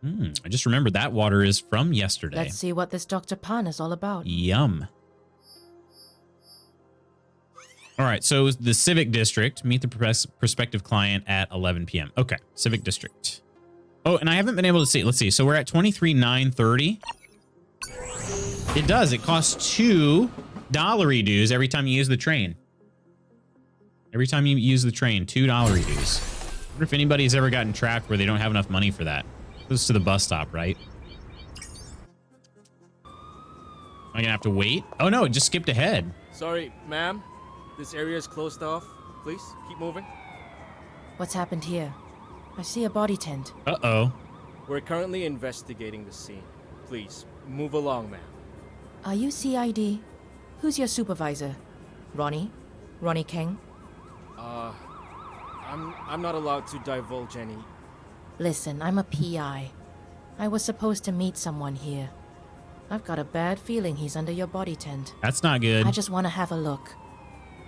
I just remembered that water is from yesterday. Let's see what this Dr. Pan is all about. Yum. All right, so the Civic District. Meet the prospective client at 11 p.m. Okay, Civic District. Oh, and I haven't been able to see. Let's see. So we're at 23,930. It does. It costs $2 dues every time you use the train. Every time you use the train, $2 dues. I wonder if anybody's ever gotten trapped where they don't have enough money for that. Goes to the bus stop, right? Am I gonna have to wait? Oh no, it just skipped ahead. Sorry, ma'am. This area is closed off. Please, keep moving. What's happened here? I see a body tent. Uh-oh. We're currently investigating the scene. Please, move along, ma'am. Are you CID? Who's your supervisor? Ronnie? Ronnie King? I'm not allowed to divulge any. Listen, I'm a PI. I was supposed to meet someone here. I've got a bad feeling he's under your body tent. That's not good. I just want to have a look.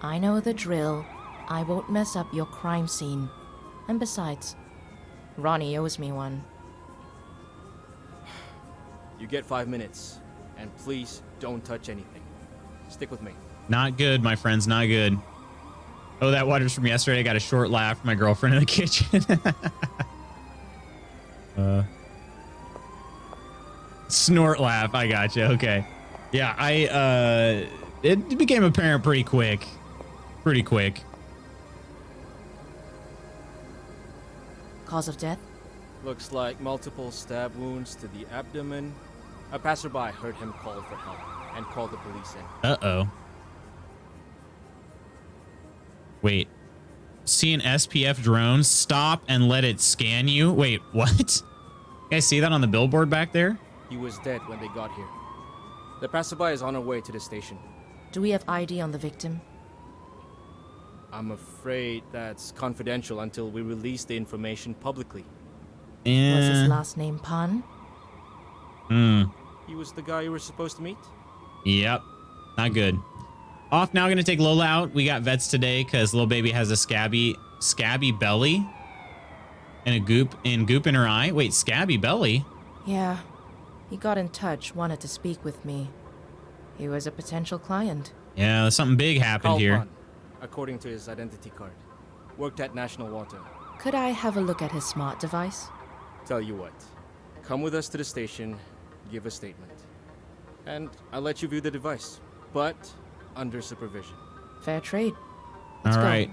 I know the drill. I won't mess up your crime scene. And besides, Ronnie owes me one. You get 5 minutes. And please don't touch anything. Stick with me. Not good, my friends, not good. Oh, that water's from yesterday. I got a short laugh from my girlfriend in the kitchen. Snort laugh. I gotcha. Okay. Yeah, it became apparent pretty quick. Pretty quick. Cause of death? Looks like multiple stab wounds to the abdomen. A passerby heard him call for help and called the police in. Uh-oh. Wait. See an SPF drone? Stop and let it scan you? Wait, what? You guys see that on the billboard back there? He was dead when they got here. The passerby is on her way to the station. Do we have ID on the victim? I'm afraid that's confidential until we release the information publicly. Was his last name Pan? He was the guy you were supposed to meet? Yep. Not good. Off now, gonna take Lola out. We got vets today because little baby has a scabby belly and a goop in her eye. Wait, scabby belly? Yeah. He got in touch, wanted to speak with me. He was a potential client. Yeah, something big happened Carl here. Pan, according to his identity card. Worked at National Water. Could I have a look at his smart device? Tell you what. Come with us to the station, give a statement. And I'll let you view the device. But under supervision. Fair trade. Let's All go. right.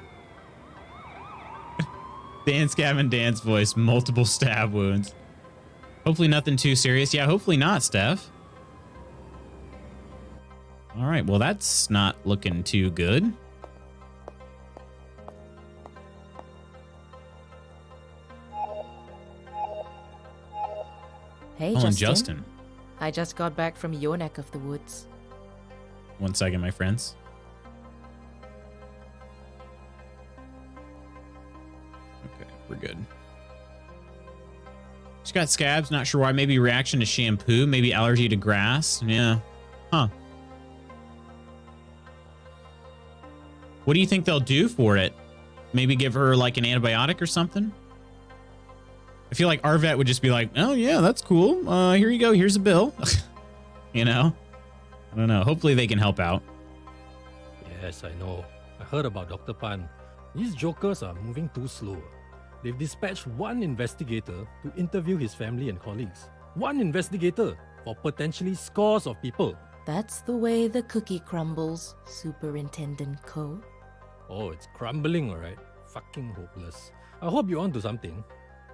Dance Gavin Dance voice, multiple stab wounds. Hopefully nothing too serious. Yeah, hopefully not, Steph. All right, well, that's not looking too good. Hey, Oh, and Justin. Justin. I just got back from your neck of the woods. 1 second, my friends. Okay, we're good. She's got scabs. Not sure why. Maybe reaction to shampoo. Maybe allergy to grass. Yeah. Huh. What do you think they'll do for it? Maybe give her like an antibiotic or something? I feel like our vet would just be like, oh, yeah, that's cool. Here you go. Here's a bill. You know? I don't know. Hopefully they can help out. Yes, I know. I heard about Dr. Pan. These jokers are moving too slow. They've dispatched one investigator to interview his family and colleagues. One investigator for potentially scores of people. That's the way the cookie crumbles, Superintendent Co. Oh, it's crumbling, alright. Fucking hopeless. I hope you're onto something.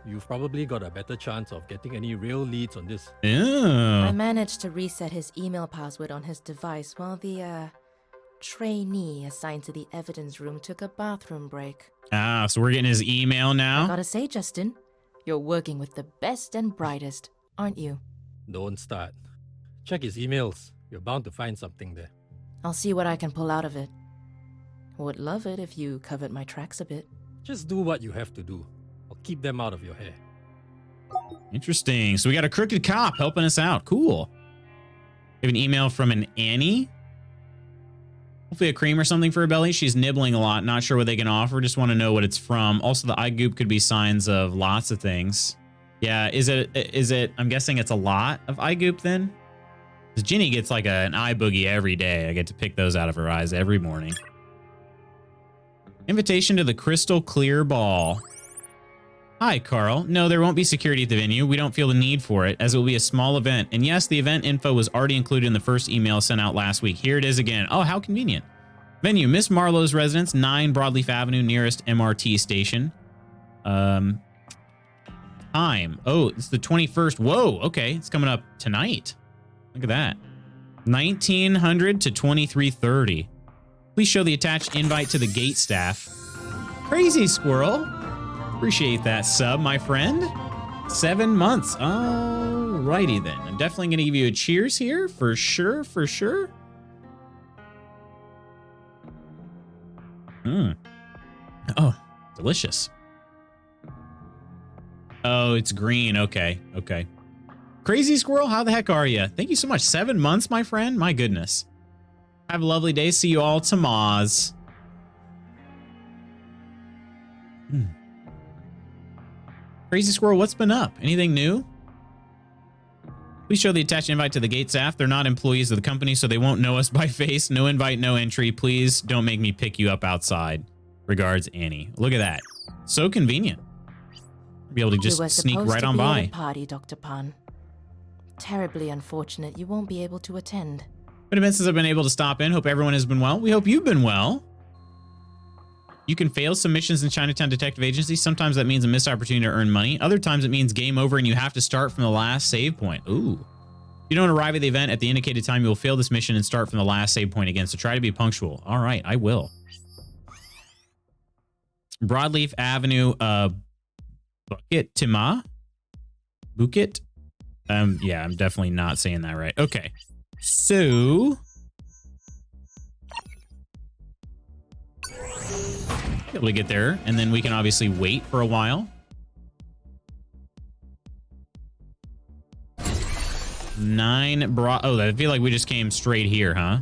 You've probably got a better chance of getting any real leads on this. I Oh. managed to reset his email password on his device while the, trainee assigned to the evidence room took a bathroom break. Ah, so we're getting his email I now? gotta say, Justin, you're working with the best and brightest, aren't you? Don't start. Check his emails. You're bound to find something there. I'll see what I can pull out of it. Would love it if you covered my tracks a bit. Just do what you have to do, or keep them out of your hair. Interesting. So we got a crooked cop helping us out. Cool. We have an email from an Annie. Hopefully a cream or something for her belly. She's nibbling a lot. Not sure what they can offer. Just want to know what it's from. Also, the eye goop could be signs of lots of things. Yeah, is it, I'm guessing it's a lot of eye goop then? Because Ginny gets like an eye boogie every day. I get to pick those out of her eyes every morning. Invitation to the Crystal Clear Ball. Hi, Carl. No, there won't be security at the venue. We don't feel the need for it, as it will be a small event. And yes, the event info was already included in the first email sent out last week. Here it is again. Oh, how convenient. Venue, Miss Marlowe's residence, 9 Broadleaf Avenue, nearest MRT station. Time. Oh, it's the 21st. Whoa, okay. It's coming up tonight. Look at that. 1900 to 2330. Please show the attached invite to the gate staff. Crazy Squirrel. Appreciate that sub, my friend. 7 months. Alrighty then. I'm definitely going to give you a cheers here. For sure, for sure. Oh, delicious. Oh, it's green. Okay, okay. Crazy Squirrel, how the heck are you? Thank you so much. 7 months, my friend. My goodness. Have a lovely day. See you all tomorrow. Crazy Squirrel, what's been up? Anything new? Please show the attached invite to the gate staff. They're not employees of the company, so they won't know us by face. No invite, no entry. Please don't make me pick you up outside. Regards, Annie. Look at that. So convenient. Be able to just sneak right on by. At a party, Dr. Pan. Terribly unfortunate you won't be able to attend. Been a minute since I've been able to stop in. Hope everyone has been well. We hope you've been well. You can fail some missions in Chinatown Detective Agency. Sometimes that means a missed opportunity to earn money. Other times it means game over and you have to start from the last save point. Ooh. If you don't arrive at the event at the indicated time, you will fail this mission and start from the last save point again. So try to be punctual. All right, I will. Broadleaf Avenue, Bukit Timah? Bukit? Yeah, I'm definitely not saying that right. Okay. So... able to get there, and then we can obviously wait for a while. 9 oh, I feel like we just came straight here, huh?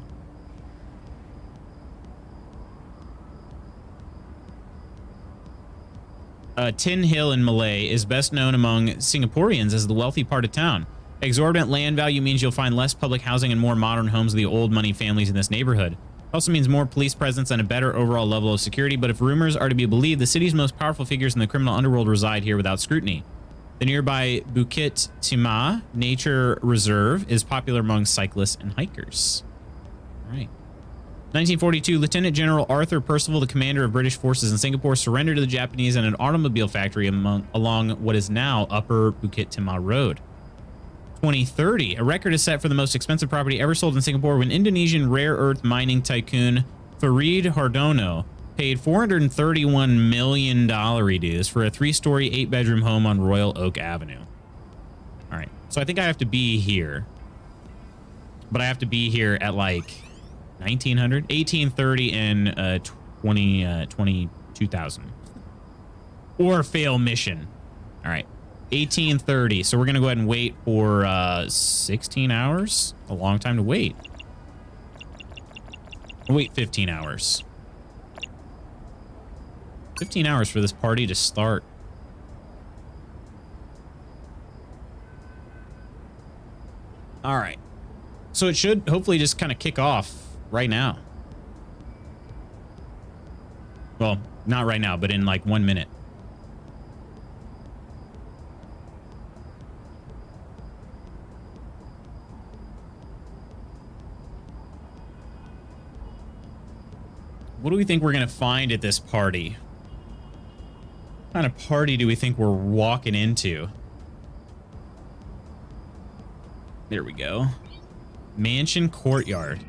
Tin Hill in Malay is best known among Singaporeans as the wealthy part of town. Exorbitant land value means you'll find less public housing and more modern homes of the old money families in this neighborhood. It also means more police presence and a better overall level of security, but if rumors are to be believed, the city's most powerful figures in the criminal underworld reside here without scrutiny. The nearby Bukit Timah Nature Reserve is popular among cyclists and hikers. All right. 1942, Lieutenant General Arthur Percival, the commander of British forces in Singapore, surrendered to the Japanese in an automobile factory along what is now Upper Bukit Timah Road. 2030, a record is set for the most expensive property ever sold in Singapore when Indonesian rare earth mining tycoon Farid Hardono paid $431 million dues for a 3-story, 8-bedroom home on Royal Oak Avenue. All right, so I think I have to be here, but I have to be here at like 1900, 1830, and 22,000, or fail mission. All right. 1830. So we're going to go ahead and wait for 16 hours. A long time to wait. Wait 15 hours. 15 hours for this party to start. All right. So it should hopefully just kind of kick off right now. Well, not right now, but in like 1 minute. What do we think we're going to find at this party? What kind of party do we think we're walking into? There we go. Mansion Courtyard.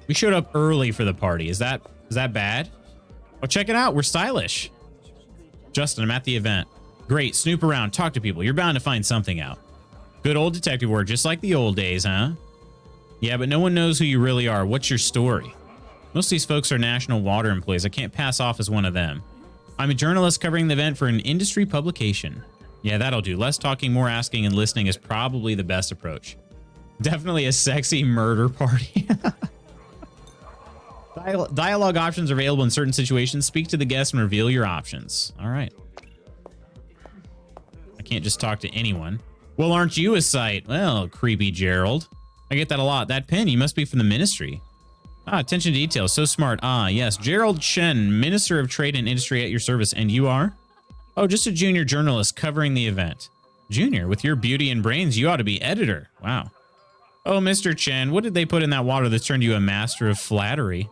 We showed up early for the party. Is that bad? Oh, check it out. We're stylish. Justin, I'm at the event. Great. Snoop around. Talk to people. You're bound to find something out. Good old detective work, just like the old days, huh? Yeah, but no one knows who you really are. What's your story? Most of these folks are national water employees. I can't pass off as one of them. I'm a journalist covering the event for an industry publication. Yeah, that'll do. Less talking, more asking, and listening is probably the best approach. Definitely a sexy murder party. Dialogue options are available in certain situations. Speak to the guest and reveal your options. All right. I can't just talk to anyone. Well, aren't you a sight? Well, creepy Gerald. I get that a lot. That pen, you must be from the ministry. Ah, attention to detail. So smart. Ah, yes. Gerald Chen, Minister of Trade and Industry at your service. And you are? Oh, just a junior journalist covering the event. Junior, with your beauty and brains, you ought to be editor. Wow. Oh, Mr. Chen, what did they put in that water that turned you a master of flattery?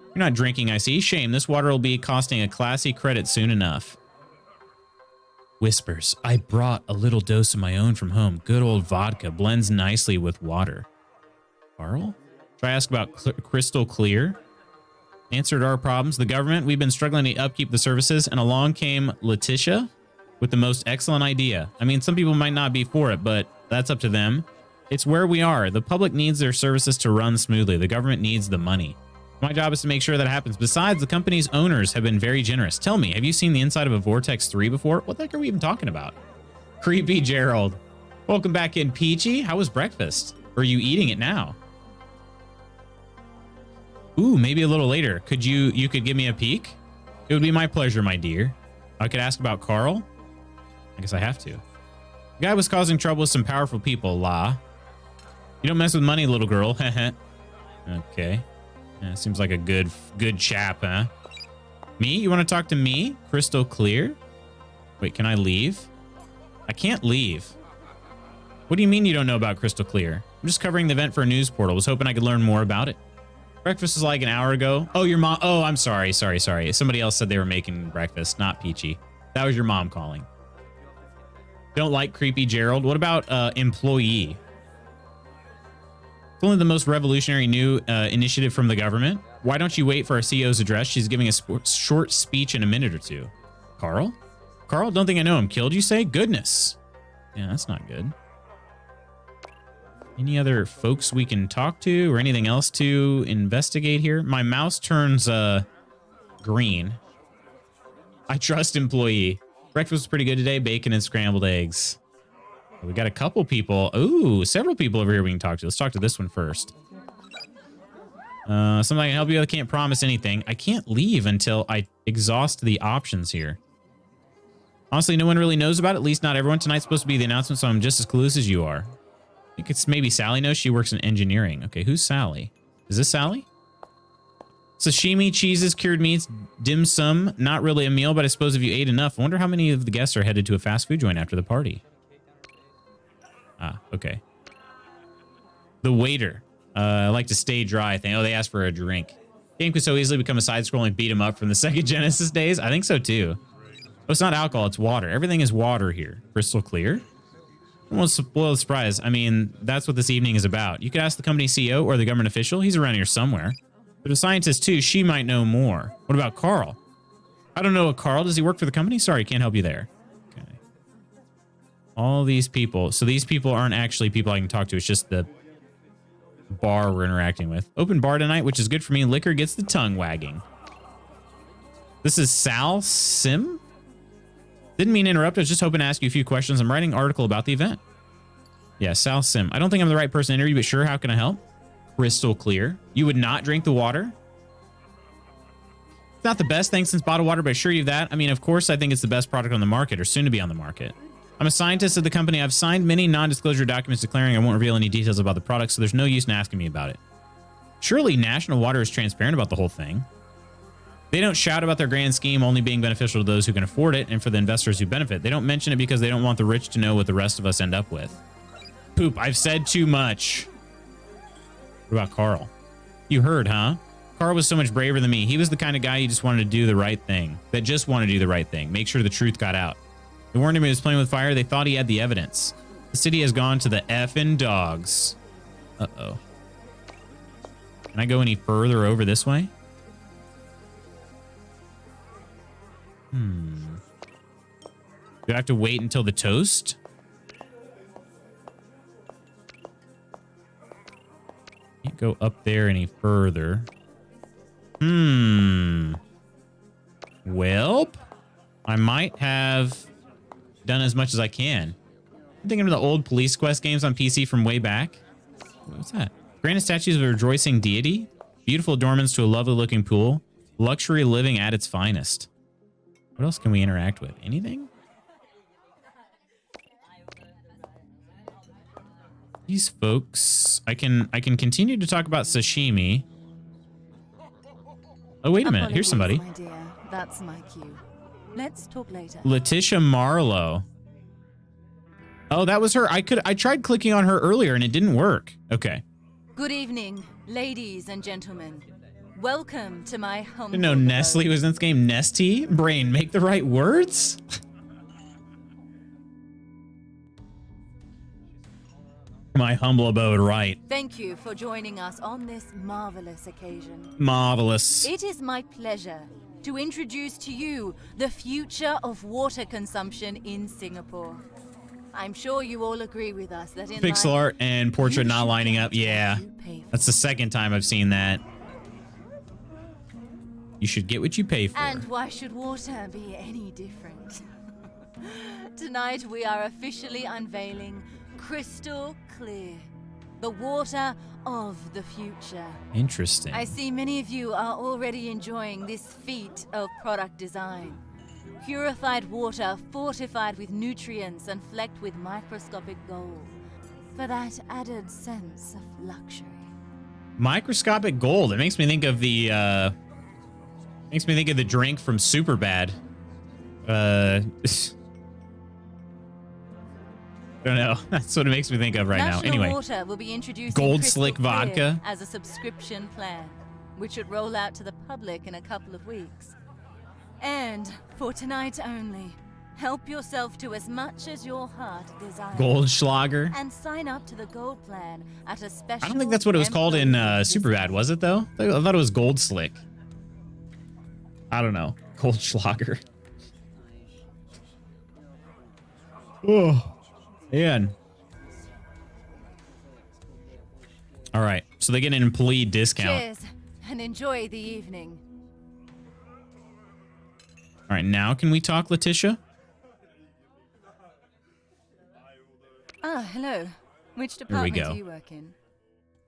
You're not drinking, I see. Shame. This water will be costing a classy credit soon enough. Whispers. I brought a little dose of my own from home. Good old vodka. Blends nicely with water. Carl? Should I ask about crystal clear? Answered our problems. The government, we've been struggling to upkeep the services, and along came Letitia with the most excellent idea. I mean, some people might not be for it, but that's up to them. It's where we are. The public needs their services to run smoothly. The government needs the money. My job is to make sure that happens. Besides, the company's owners have been very generous. Tell me, have you seen the inside of a Vortex 3 before? What the heck are we even talking about? Creepy Gerald. Welcome back in, Peachy. How was breakfast? Or are you eating it now? Ooh, maybe a little later. You could give me a peek? It would be my pleasure, my dear. I could ask about Carl? I guess I have to. The guy was causing trouble with some powerful people, la. You don't mess with money, little girl. Okay. Yeah, seems like a good chap, huh? Me? You want to talk to me? Crystal clear? Wait, can I leave? I can't leave. What do you mean you don't know about Crystal Clear? I'm just covering the event for a news portal. Was hoping I could learn more about it. Breakfast was like an hour ago. Oh, your mom. Oh, I'm sorry. Somebody else said they were making breakfast, not Peachy. That was your mom calling. Don't like creepy Gerald. What about employee? It's only the most revolutionary new initiative from the government. Why don't you wait for our CEO's address? She's giving a short speech in a minute or two. Carl? Carl? Don't think I know him. Killed, you say? Goodness. Yeah, that's not good. Any other folks we can talk to or anything else to investigate here? My mouse turns green. I trust employee. Breakfast was pretty good today. Bacon and scrambled eggs. We got a couple people. Ooh, several people over here we can talk to. Let's talk to this one first. Something I can help you with. I can't promise anything. I can't leave until I exhaust the options here. Honestly, no one really knows about it. At least not everyone. Tonight's supposed to be the announcement, so I'm just as clueless as you are. I think it's maybe Sally knows. She works in engineering. Okay, who's Sally? Is this Sally? Sashimi, cheeses, cured meats, dim sum. Not really a meal, but I suppose if you ate enough. I wonder how many of the guests are headed to a fast food joint after the party. Ah, okay. The waiter. I like to stay dry. Oh, they asked for a drink. Game could so easily become a side-scrolling beat 'em up from the Sega Genesis days. I think so too. Oh, it's not alcohol, it's water. Everything is water here. Crystal clear. Almost spoiled surprise. I mean, that's what this evening is about. You could ask the company CEO or the government official. He's around here somewhere. But a scientist too, she might know more. What about Carl? I don't know a Carl. Does he work for the company? Sorry, can't help you there. Okay. All these people. So these people aren't actually people I can talk to. It's just the bar we're interacting with. Open bar tonight, which is good for me. Liquor gets the tongue wagging. This is Sal Sim? Didn't mean to interrupt. I was just hoping to ask you a few questions. I'm writing an article about the event. Yeah, Sal Sim. I don't think I'm the right person to interview, but sure, how can I help? Crystal clear. You would not drink the water? It's not the best thing since bottled water, but I assure you of that. I mean, of course, I think it's the best product on the market, or soon to be on the market. I'm a scientist at the company. I've signed many non-disclosure documents declaring I won't reveal any details about the product, so there's no use in asking me about it. Surely National Water is transparent about the whole thing. They don't shout about their grand scheme only being beneficial to those who can afford it and for the investors who benefit. They don't mention it because they don't want the rich to know what the rest of us end up with. Poop, I've said too much. What about Carl? You heard, huh? Carl was so much braver than me. He was the kind of guy who just wanted to do the right thing. That just wanted to do the right thing. Make sure the truth got out. They warned him he was playing with fire. They thought he had the evidence. The city has gone to the effing dogs. Uh-oh. Can I go any further over this way? Do I have to wait until the toast? Can't go up there any further. Welp, I might have done as much as I can. I'm thinking of the old Police Quest games on PC from way back. What's that? Granite statues of a rejoicing deity. Beautiful adornments to a lovely looking pool. Luxury living at its finest. What else can we interact with? Anything? These folks, I can continue to talk about sashimi. Oh, wait a minute. Here's somebody. My dear. That's my cue. Let's talk later. Letitia Marlowe. Oh, that was her. I tried clicking on her earlier and it didn't work. Okay. Good evening, ladies and gentlemen. Welcome to my home. Didn't know Nestle was in this game. Nesty? Brain, make the right words? My humble abode, right. Thank you for joining us on this marvelous occasion. Marvelous. It is my pleasure to introduce to you the future of water consumption in Singapore. I'm sure you all agree with us that in Pixel art and portrait not lining up. Yeah. That's the second time I've seen that. You should get what you pay for. And why should water be any different? Tonight we are officially unveiling Crystal Clear, the water of the future. Interesting. I see many of you are already enjoying this feat of product design. Purified water fortified with nutrients and flecked with microscopic gold for that added sense of luxury. Microscopic gold. It makes me think of the drink from Superbad. I don't know. That's what it makes me think of right now. Anyway, Water will be introducing Gold Crystal Slick Clear vodka as a subscription plan, which should roll out to the public in a couple of weeks. And for tonight only, help yourself to as much as your heart desires. Goldschlager. And sign up to the Gold Plan at a special. I don't think that's what it was called in Superbad, was it though? I thought it was Gold Slick. I don't know. Goldschlager. Oh. Man. All right, so they get an employee discount. Cheers and enjoy the evening. All right, now can we talk, Letitia? Ah, hello. Which Here we department go. do you work in?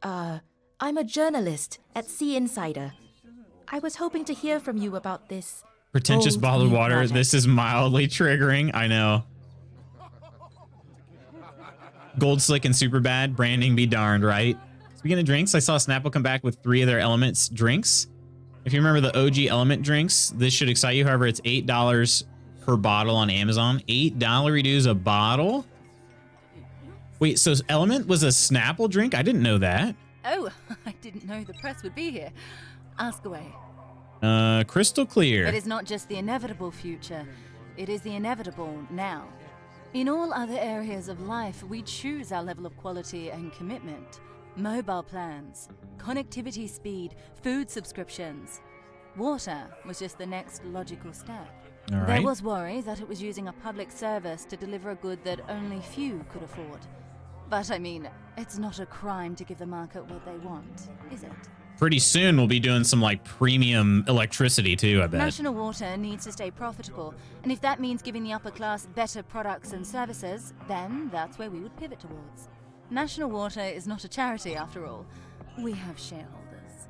I'm a journalist at Sea Insider. I was hoping to hear from you about this. Pretentious bold bottled new water. project. This is mildly triggering. I know. Gold Slick and Superbad. Branding be darned, right? Speaking of drinks, I saw Snapple come back with 3 of their Elements drinks. If you remember the OG Element drinks, this should excite you. However, it's $8 per bottle on Amazon. $8 dues a bottle? Wait, so Element was a Snapple drink? I didn't know that. Oh, I didn't know the press would be here. Ask away. Crystal Clear. It is not just the inevitable future, it is the inevitable now. In all other areas of life, we choose our level of quality and commitment. Mobile plans, connectivity speed, food subscriptions. Water was just the next logical step. All right. There was worry that it was using a public service to deliver a good that only few could afford. But I mean, it's not a crime to give the market what they want, is it? Pretty soon we'll be doing some like premium electricity too, I bet. National Water needs to stay profitable, and if that means giving the upper class better products and services, then that's where we would pivot towards. National Water is not a charity after all. We have shareholders.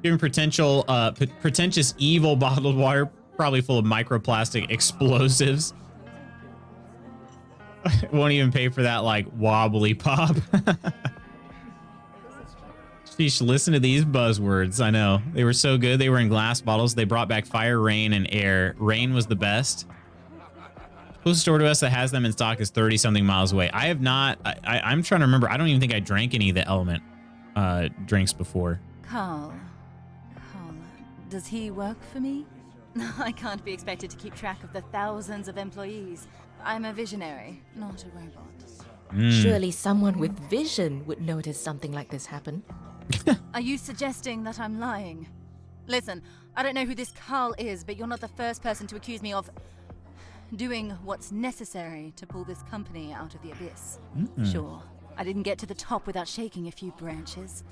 Giving pretentious evil bottled water, probably full of microplastic explosives. Won't even pay for that like wobbly pop. Sheesh, listen to these buzzwords. I know. They were so good. They were in glass bottles. They brought back fire, rain, and air. Rain was the best. Closest store to us that has them in stock is 30-something miles away. I have not... I'm trying to remember. I don't even think I drank any of the Element drinks before. Carl, does he work for me? I can't be expected to keep track of the thousands of employees. I'm a visionary, not a robot. Surely someone with vision would notice something like this happen. Are you suggesting that I'm lying? Listen, I don't know who this Carl is, but you're not the first person to accuse me of doing what's necessary to pull this company out of the abyss. Sure, I didn't get to the top without shaking a few branches.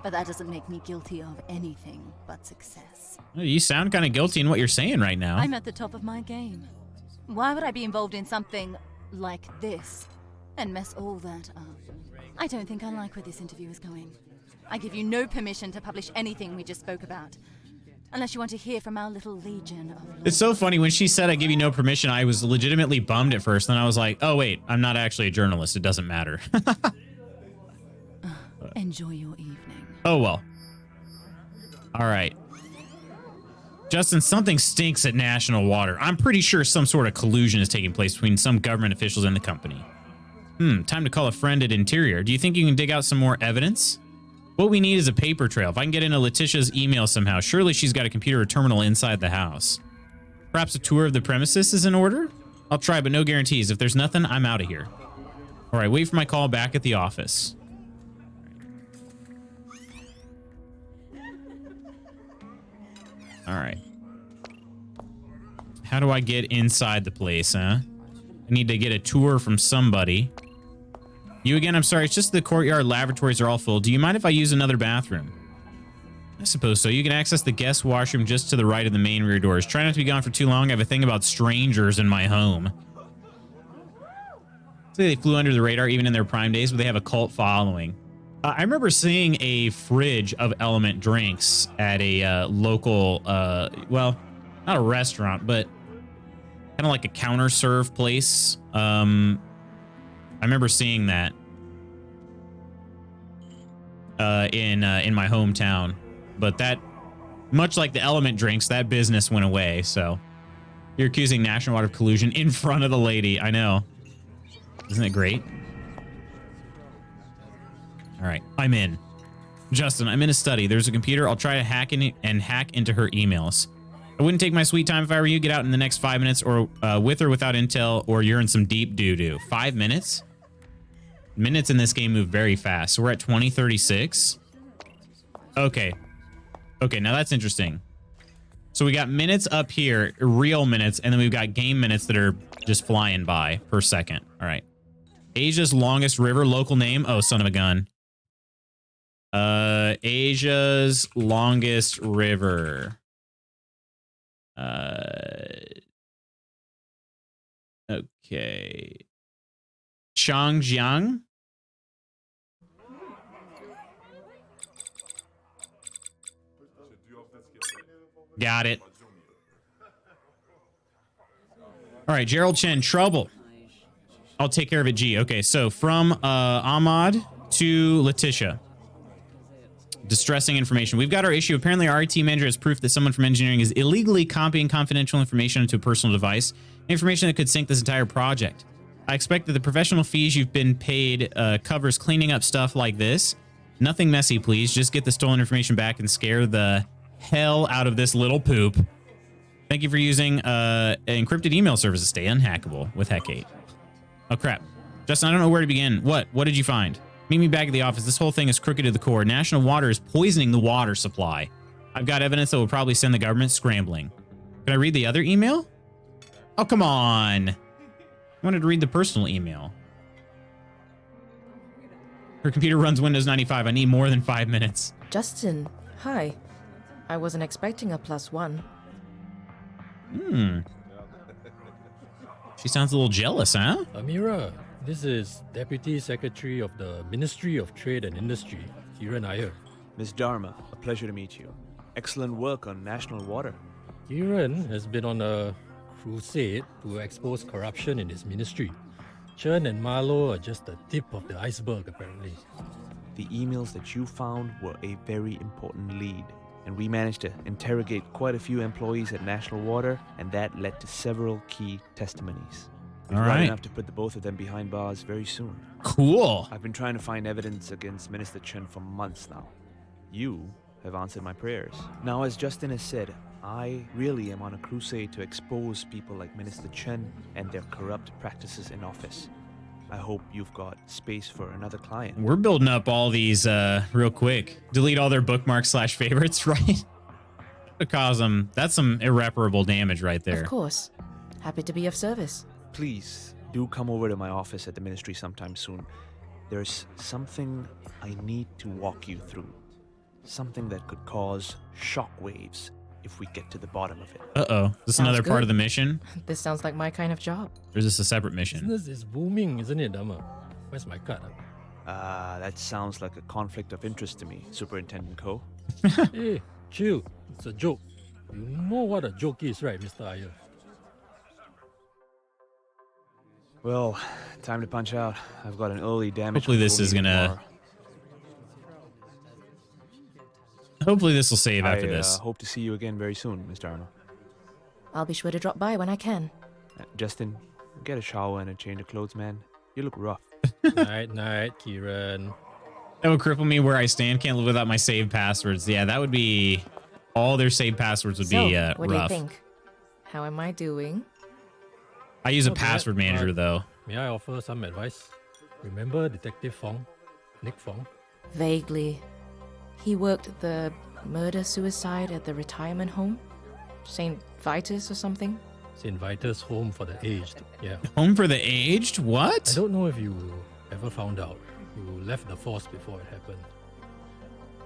but that doesn't make me guilty of anything but success. You sound kind of guilty in what you're saying right now. I'm at the top of my game. Why would I be involved in something like this and mess all that up? I don't think I like where this interview is going. I give you no permission to publish anything we just spoke about. Unless you want to hear from our little legion of... It's so funny. When she said I give you no permission, I was legitimately bummed at first. Then I was like, oh, wait, I'm not actually a journalist. It doesn't matter. Enjoy your evening. Oh, well. All right. Justin, something stinks at National Water. I'm pretty sure some sort of collusion is taking place between some government officials and the company. Time to call a friend at Interior. Do you think you can dig out some more evidence? What we need is a paper trail. If I can get into Letitia's email somehow, surely she's got a computer or terminal inside the house. Perhaps a tour of the premises is in order? I'll try, but no guarantees. If there's nothing, I'm out of here. All right, wait for my call back at the office. All right. How do I get inside the place, huh? I need to get a tour from somebody. You again? I'm sorry. It's just the courtyard lavatories are all full. Do you mind if I use another bathroom? I suppose so. You can access the guest washroom just to the right of the main rear doors. Try not to be gone for too long. I have a thing about strangers in my home. So they flew under the radar even in their prime days, but they have a cult following. I remember seeing a fridge of Element drinks at a local, well, not a restaurant, but kind of like a counter serve place. I remember seeing that in my hometown, but that, much like the Element drinks, that business went away. So you're accusing National Water of collusion in front of the lady. I know. Isn't it great? All right, I'm in. Justin, I'm in a study. There's a computer. I'll try to hack in and hack into her emails. I wouldn't take my sweet time if I were you. Get out in the next 5 minutes, or with or without intel, or you're in some deep doo-doo. 5 minutes? Minutes in this game move very fast. So we're at 2036. Okay. Okay, now that's interesting. So we got minutes up here, real minutes, and then we've got game minutes that are just flying by per second. All right. Asia's longest river, local name. Oh, son of a gun. Asia's longest river. Okay. Changjiang. Got it. All right, Gerald Chen, trouble. I'll take care of it, G. Okay, so from Ahmad to Letitia. Distressing information. We've got our issue. Apparently, our IT manager has proof that someone from engineering is illegally copying confidential information into a personal device. Information that could sink this entire project. I expect that the professional fees you've been paid covers cleaning up stuff like this. Nothing messy, please. Just get the stolen information back and scare the hell out of this little poop. Thank you for using encrypted email services. Stay unhackable with Hecate. Oh, crap. Justin, I don't know where to begin. What? What did you find? Meet me back at the office. This whole thing is crooked to the core. National Water is poisoning the water supply. I've got evidence that will probably send the government scrambling. Can I read the other email? Oh, come on. I wanted to read the personal email. Her computer runs Windows 95. I need more than 5 minutes. Justin, hi. I wasn't expecting a +1. She sounds a little jealous, huh? Amira, this is Deputy Secretary of the Ministry of Trade and Industry, Kiran Iyer. Ms. Dharma, a pleasure to meet you. Excellent work on national water. Kiran has been on a crusade to expose corruption in his ministry. Chen and Marlowe are just the tip of the iceberg, apparently. The emails that you found were a very important lead, and we managed to interrogate quite a few employees at National Water, and that led to several key testimonies. We've All got right. enough to put the both of them behind bars very soon. Cool. I've been trying to find evidence against Minister Chen for months now. You have answered my prayers. Now, as Justin has said, I really am on a crusade to expose people like Minister Chen and their corrupt practices in office. I hope you've got space for another client. We're building up all these real quick. Delete all their bookmarks / favorites, right? To cause them. That's some irreparable damage right there. Of course. Happy to be of service. Please do come over to my office at the ministry sometime soon. There's something I need to walk you through. Something that could cause shockwaves if we get to the bottom of it. Uh-oh. Is this Sounds another part good. of the mission? This sounds like my kind of job. Or is this a separate mission? Business is booming, isn't it, Dama? Where's my card? That sounds like a conflict of interest to me, Superintendent Ko. Hey, chill. It's a joke. You know what a joke is, right, Mr. Iyer? Well, time to punch out. I've got an early damage. Hopefully this control is meeting gonna- tomorrow. Hopefully this will save after I this. hope to see you again very soon, Mr. Arnold. I'll be sure to drop by when I can. Justin, get a shower and a change of clothes, man. You look rough. Night, Kieran. That would cripple me where I stand. Can't live without my saved passwords. Yeah, that would be... All their saved passwords would So, be what do you rough. think? How am I doing? I use a Not bad, password manager, but- though. May I offer some advice? Remember Detective Fong? Nick Fong? Vaguely. He worked the murder-suicide at the retirement home? St. Vitus or something? St. Vitus Home for the Aged. Yeah. Home for the aged? I What? don't know if you ever found out. You left the force before it happened.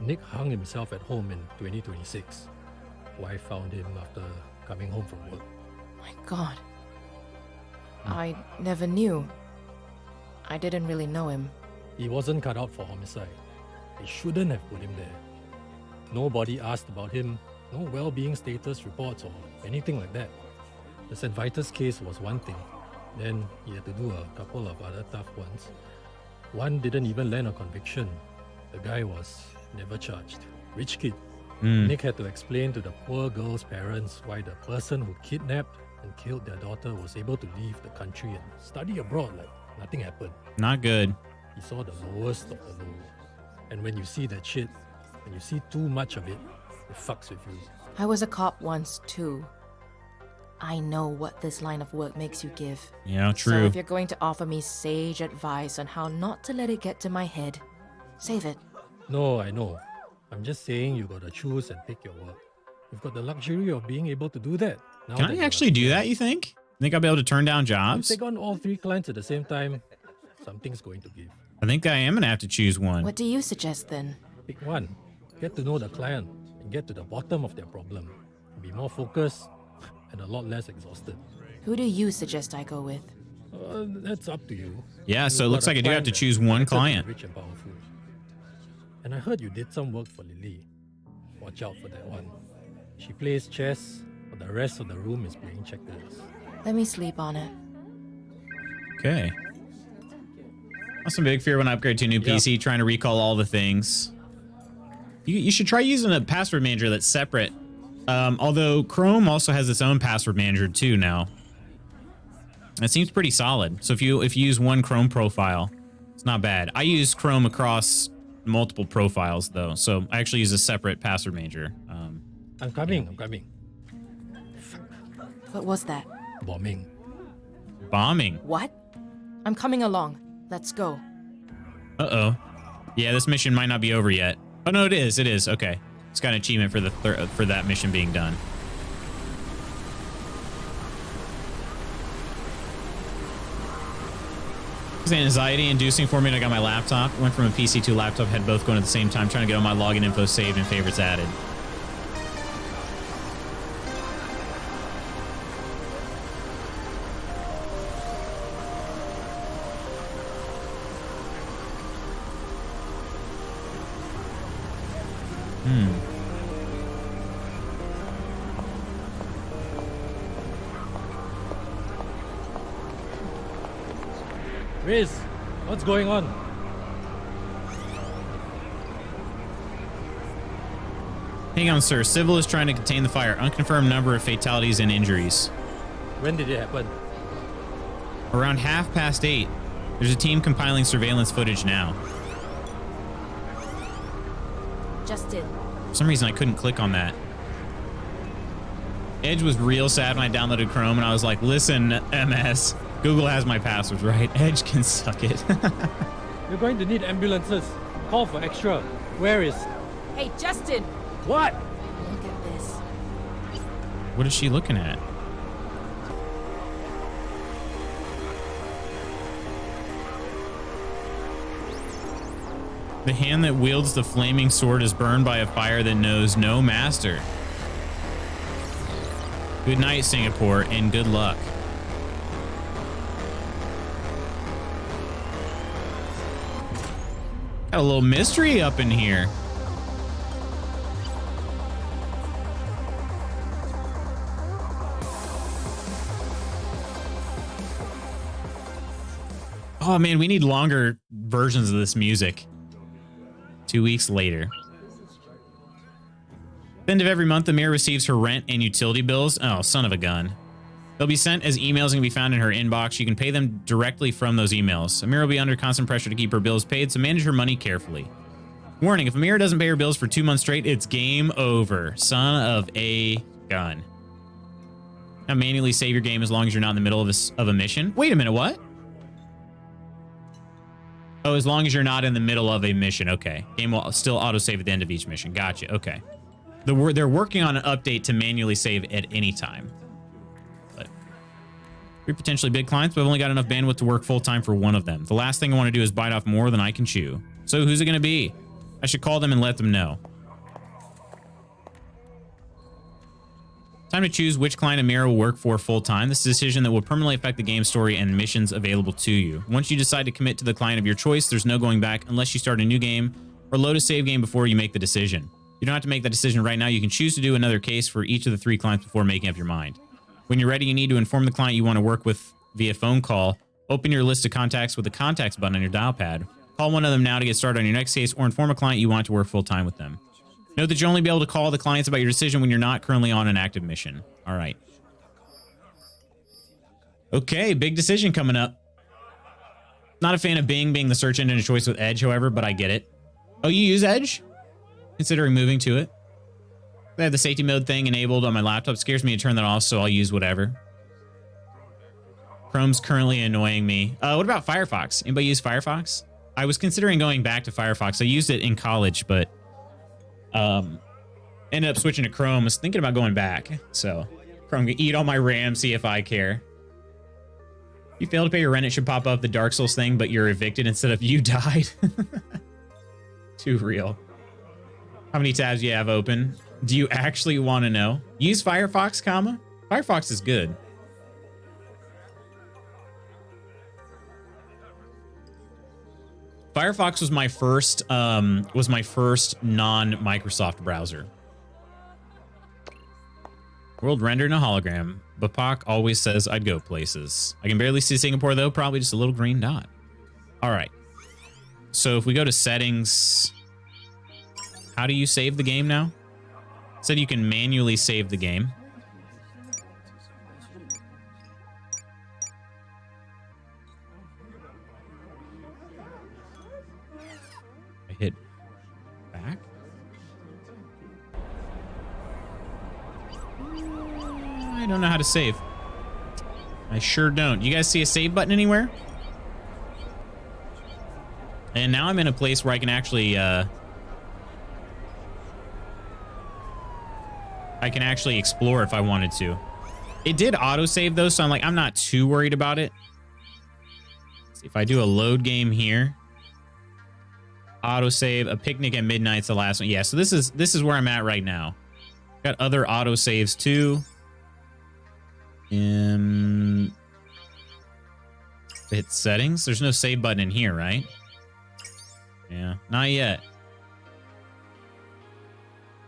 Nick hung himself at home in 2026. Wife found him after coming home from work. My God. I never knew. I didn't really know him. He wasn't cut out for homicide. They shouldn't have put him there. Nobody asked about him, no well-being status reports or anything like that. The St. Vitus case was one thing. Then he had to do a couple of other tough ones. One didn't even land a conviction. The guy was never charged. Rich kid. Nick had to explain to the poor girl's parents why the person who kidnapped and killed their daughter was able to leave the country and study abroad like nothing happened. Not good. He saw the lowest of the low. And when you see that shit, when you see too much of it, it fucks with you. I was a cop once, too. I know what this line of work makes you give. Yeah, So true. if you're going to offer me sage advice on how not to let it get to my head, save it. No, I know. I'm just saying you gotta choose and pick your work. You've got the luxury of being able to do that. Now Can that I you're actually a do PM. that, you think? Think I'll be able to turn down You jobs? take on all 3 clients at the same time, something's going to give. I think I am going to have to choose one. What do you suggest then? Pick one. Get to know the client and get to the bottom of their problem. Be more focused and a lot less exhausted. Who do you suggest I go with? That's up to you. Yeah, so it You've looks got a like I do have client to that's choose one connected to client. Rich and powerful. And I heard you did some work for Lily. Watch out for that one. She plays chess, but the rest of the room is playing checkers. Let me sleep on it. Okay. That's a big fear when I upgrade to a new Yeah. PC, trying to recall all the things. You should try using a password manager that's separate. Although Chrome also has its own password manager too now. It seems pretty solid. So if you use one Chrome profile, it's not bad. I use Chrome across multiple profiles though, so I actually use a separate password manager. I'm coming. What was that? Bombing. Bombing. What? I'm coming along. Let's go. Uh-oh. Yeah, this mission might not be over yet. Oh no, it is. It is. Okay. It's got an achievement for the for that mission being done. It's anxiety inducing for me. I got my laptop. Went from a PC to a laptop. Had both going at the same time. Trying to get all my login info saved and favorites added. Riz, what's going on? Hang on, sir. Civil is trying to contain the fire. Unconfirmed number of fatalities and injuries. When did it happen? Around 8:30. There's a team compiling surveillance footage now. Justin, For some reason, I couldn't click on that. Edge was real sad when I downloaded Chrome, and I was like, listen, MS, Google has my passwords, right? Edge can suck it. You're going to need ambulances. Call for extra. Where is... hey, Justin! What? Look at this. What is she looking at? The hand that wields the flaming sword is burned by a fire that knows no master. Good night, Singapore, and good luck. Got a little mystery up in here. Oh man, we need longer versions of this music. 2 weeks later. At the end of every month, Amira receives her rent and utility bills. Oh, son of a gun. They'll be sent as emails and can be found in her inbox. You can pay them directly from those emails. Amira will be under constant pressure to keep her bills paid, so manage her money carefully. Warning, if Amira doesn't pay her bills for 2 months straight, it's game over. Son of a gun. Now manually save your game as long as you're not in the middle of a mission. Wait a minute, what? Oh, as long as you're not in the middle of a mission. Okay. Game will still autosave at the end of each mission. Gotcha. Okay. They're working on an update to manually save at any time. But 3 potentially big clients, but I've only got enough bandwidth to work full-time for one of them. The last thing I want to do is bite off more than I can chew. So who's it going to be? I should call them and let them know. Time to choose which client Amira will work for full-time. This is a decision that will permanently affect the game story and missions available to you. Once you decide to commit to the client of your choice, there's no going back unless you start a new game or load a save game before you make the decision. You don't have to make that decision right now. You can choose to do another case for each of the 3 clients before making up your mind. When you're ready, you need to inform the client you want to work with via phone call. Open your list of contacts with the contacts button on your dial pad. Call one of them now to get started on your next case, or inform a client you want to work full-time with them. Note that you'll only be able to call the clients about your decision when you're not currently on an active mission. All right. Okay, big decision coming up. Not a fan of Bing being the search engine of choice with Edge, however, but I get it. Oh, you use Edge? Considering moving to it. I have the safety mode thing enabled on my laptop. It scares me to turn that off, so I'll use whatever. Chrome's currently annoying me. What about Firefox? Anybody use Firefox? I was considering going back to Firefox. I used it in college, but ended up switching to Chrome. I was thinking about going back. So Chrome can eat all my RAM, see if I care. If you fail to pay your rent, it should pop up the Dark Souls thing, but you're evicted instead of you died. Too real. How many tabs do you have open? Do you actually want to know? Use Firefox, comma? Firefox is good. Firefox was my first non-Microsoft browser. World rendered in a hologram. Bapak always says I'd go places. I can barely see Singapore though, probably just a little green dot. All right. So if we go to settings, how do you save the game now? It said you can manually save the game. I hit back. I don't know how to save. I sure don't. You guys see a save button anywhere? And now I'm in a place where I can actually explore if I wanted to. It did autosave though, so I'm not too worried about it. Let's see if I do a load game here. Autosave, A Picnic at Midnight's the last one. Yeah, so this is where I'm at right now. Got other autosaves too. Hit settings. There's no save button in here, right? Yeah, not yet.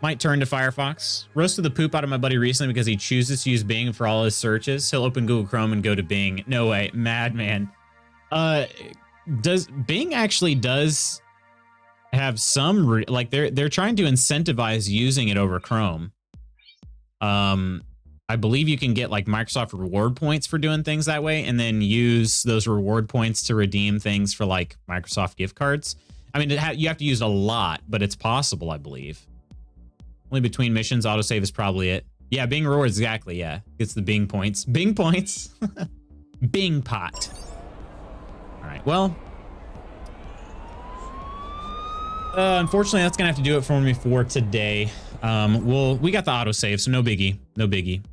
Might turn to Firefox. Roasted the poop out of my buddy recently because he chooses to use Bing for all his searches. He'll open Google Chrome and go to Bing. No way, madman. Bing actually does have some they're trying to incentivize using it over Chrome. I believe you can get like Microsoft reward points for doing things that way, and then use those reward points to redeem things for like Microsoft gift cards. I mean, you have to use a lot, but it's possible, I believe. Only between missions, autosave is probably it. Yeah, Bing rewards, exactly, yeah. Gets the Bing points. Bing points. Bing pot. All right, well. Unfortunately, that's gonna have to do it for me for today. We got the autosave, so no biggie. No biggie.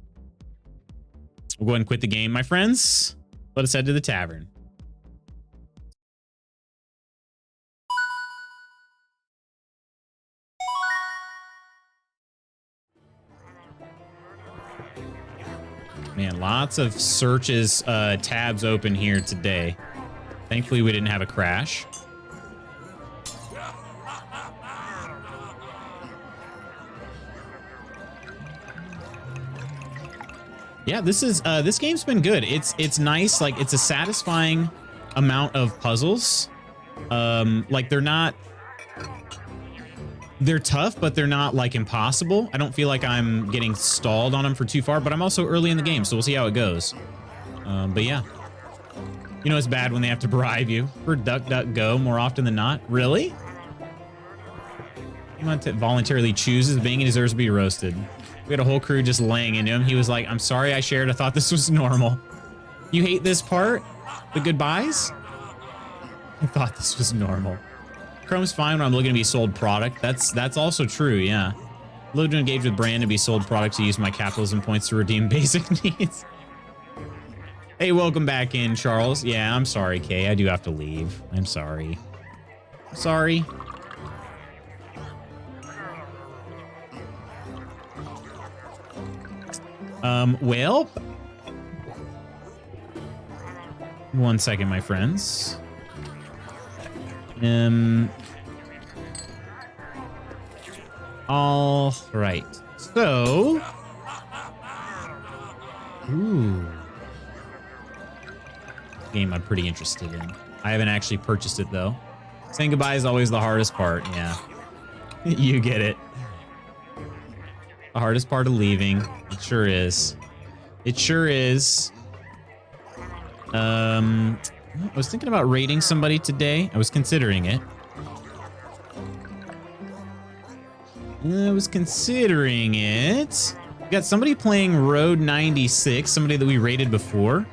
We'll go ahead and quit the game, my friends. Let us head to the tavern. Man, lots of searches, tabs open here today. Thankfully, we didn't have a crash. Yeah, this game's been good. It's nice. Like, it's a satisfying amount of puzzles. Like, they're tough, but they're not like impossible. I don't feel like I'm getting stalled on them for too far, but I'm also early in the game, so we'll see how it goes. But yeah, you know, it's bad when they have to bribe you for DuckDuckGo more often than not. Really? He voluntarily chooses being and deserves to be roasted. We had a whole crew just laying into him. He was like, I'm sorry I shared. I thought this was normal. You hate this part? The goodbyes? I thought this was normal. Chrome's fine when I'm looking to be sold product. That's also true, yeah. Look to engage with brand to be sold product to use my capitalism points to redeem basic needs. Hey, welcome back in, Charles. Yeah, I'm sorry, Kay. I do have to leave. I'm sorry. Sorry. Well, one second, my friends. All right. So, ooh, game I'm pretty interested in. I haven't actually purchased it though. Saying goodbye is always the hardest part. Yeah, you get it. The hardest part of leaving. It sure is. It sure is. I was thinking about raiding somebody today. I was considering it. We got somebody playing Road 96, somebody that we raided before.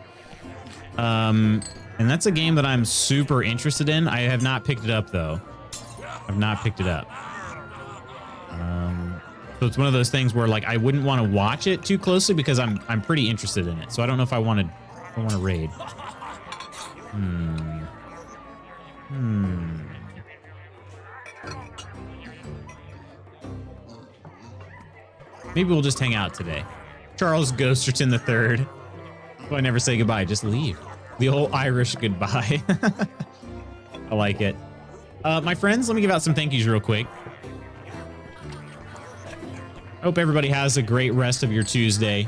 And that's a game that I'm super interested in. I have not picked it up though. I've not picked it up. So it's one of those things where like I wouldn't want to watch it too closely because I'm pretty interested in it. So I don't know if I want to raid. Maybe we'll just hang out today. Charles Ghosterton the Third. So I never say goodbye, just leave. The old Irish goodbye. I like it. My friends, let me give out some thank yous real quick. Hope everybody has a great rest of your Tuesday.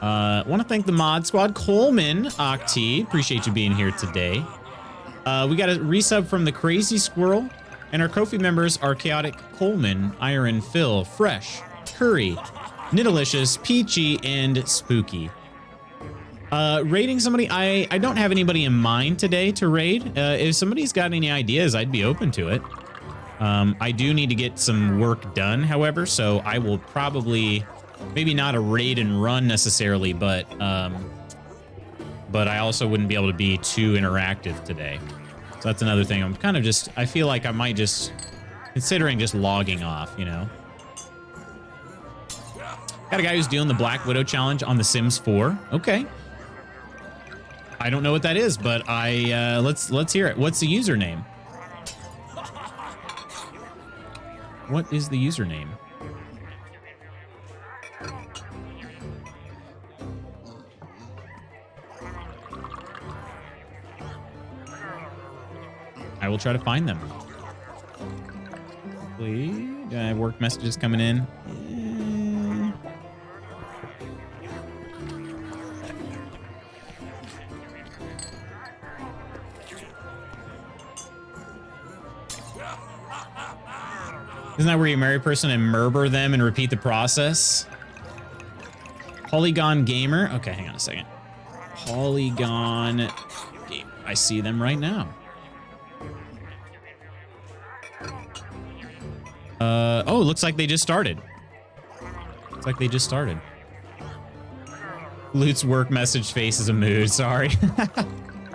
Want to thank the mod squad. Coleman Octi, appreciate you being here today. We got a resub from the Crazy Squirrel, and our Kofi members are Chaotic Coleman, Iron Phil, Fresh, Curry, Nidalicious, Peachy, and Spooky. Raiding somebody, I don't have anybody in mind today to raid. If somebody's got any ideas, I'd be open to it. I do need to get some work done, however, so I will probably, maybe not a raid and run necessarily, but I also wouldn't be able to be too interactive today. So that's another thing. I'm kind of just, I feel like I might just, considering just logging off, you know. Got a guy who's doing the Black Widow challenge on The Sims 4. Okay. I don't know what that is, but let's hear it. What's the username? What is the username? I will try to find them. Please. Do I have work messages coming in? Isn't that where you marry a person and murder them and repeat the process? Polygon Gamer. Okay, hang on a second. Polygon Gamer. I see them right now. Oh, it looks like they just started. Looks like they just started. Loot's work message face is a mood. Sorry.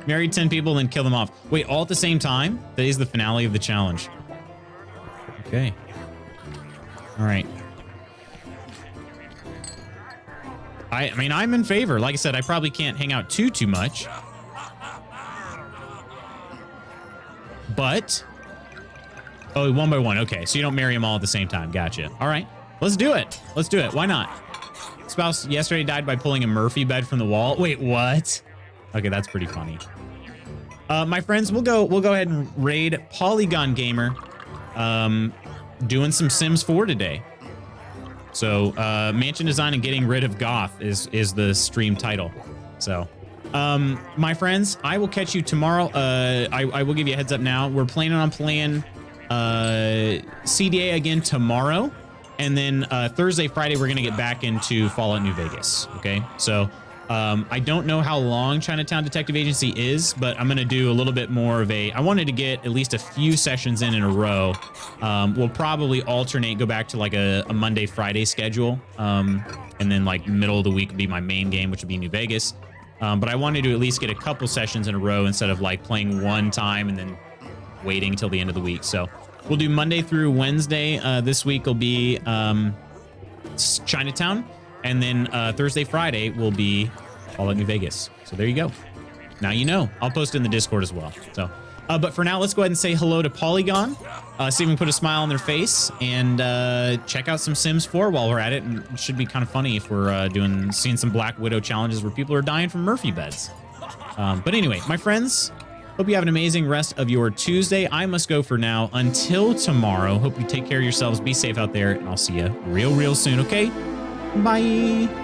Marry 10 people, then kill them off. Wait, all at the same time? That is the finale of the challenge. Okay. All right. I mean, I'm in favor. Like I said, I probably can't hang out too much. But... oh, one by one. Okay, so you don't marry them all at the same time. Gotcha. All right. Let's do it. Let's do it. Why not? spouse yesterday died by pulling a Murphy bed from the wall. Wait, what? Okay, that's pretty funny. My friends, we'll go ahead and raid Polygon Gamer. Doing some Sims 4 today. So, mansion design and getting rid of Goth is the stream title. So, my friends, I will catch you tomorrow. I will give you a heads up now. We're planning on playing CDA again tomorrow. And then Thursday, Friday, we're going to get back into Fallout New Vegas. Okay, so I don't know how long Chinatown Detective Agency is, but I'm going to do a little bit more of I wanted to get at least a few sessions in a row. We'll probably alternate, go back to like a Monday, Friday schedule. And then like middle of the week would be my main game, which would be New Vegas. But I wanted to at least get a couple sessions in a row instead of like playing one time and then waiting till the end of the week. So we'll do Monday through Wednesday. This week will be Chinatown. And then Thursday, Friday will be Fallout New Vegas. So there you go. Now you know. I'll post it in the Discord as well. So, but for now, let's go ahead and say hello to Polygon. See if we can put a smile on their face and check out some Sims 4 while we're at it. And it should be kind of funny if we're seeing some Black Widow challenges where people are dying from Murphy beds. But anyway, my friends, hope you have an amazing rest of your Tuesday. I must go for now. Until tomorrow, hope you take care of yourselves. Be safe out there, and I'll see you real soon, okay? Bye.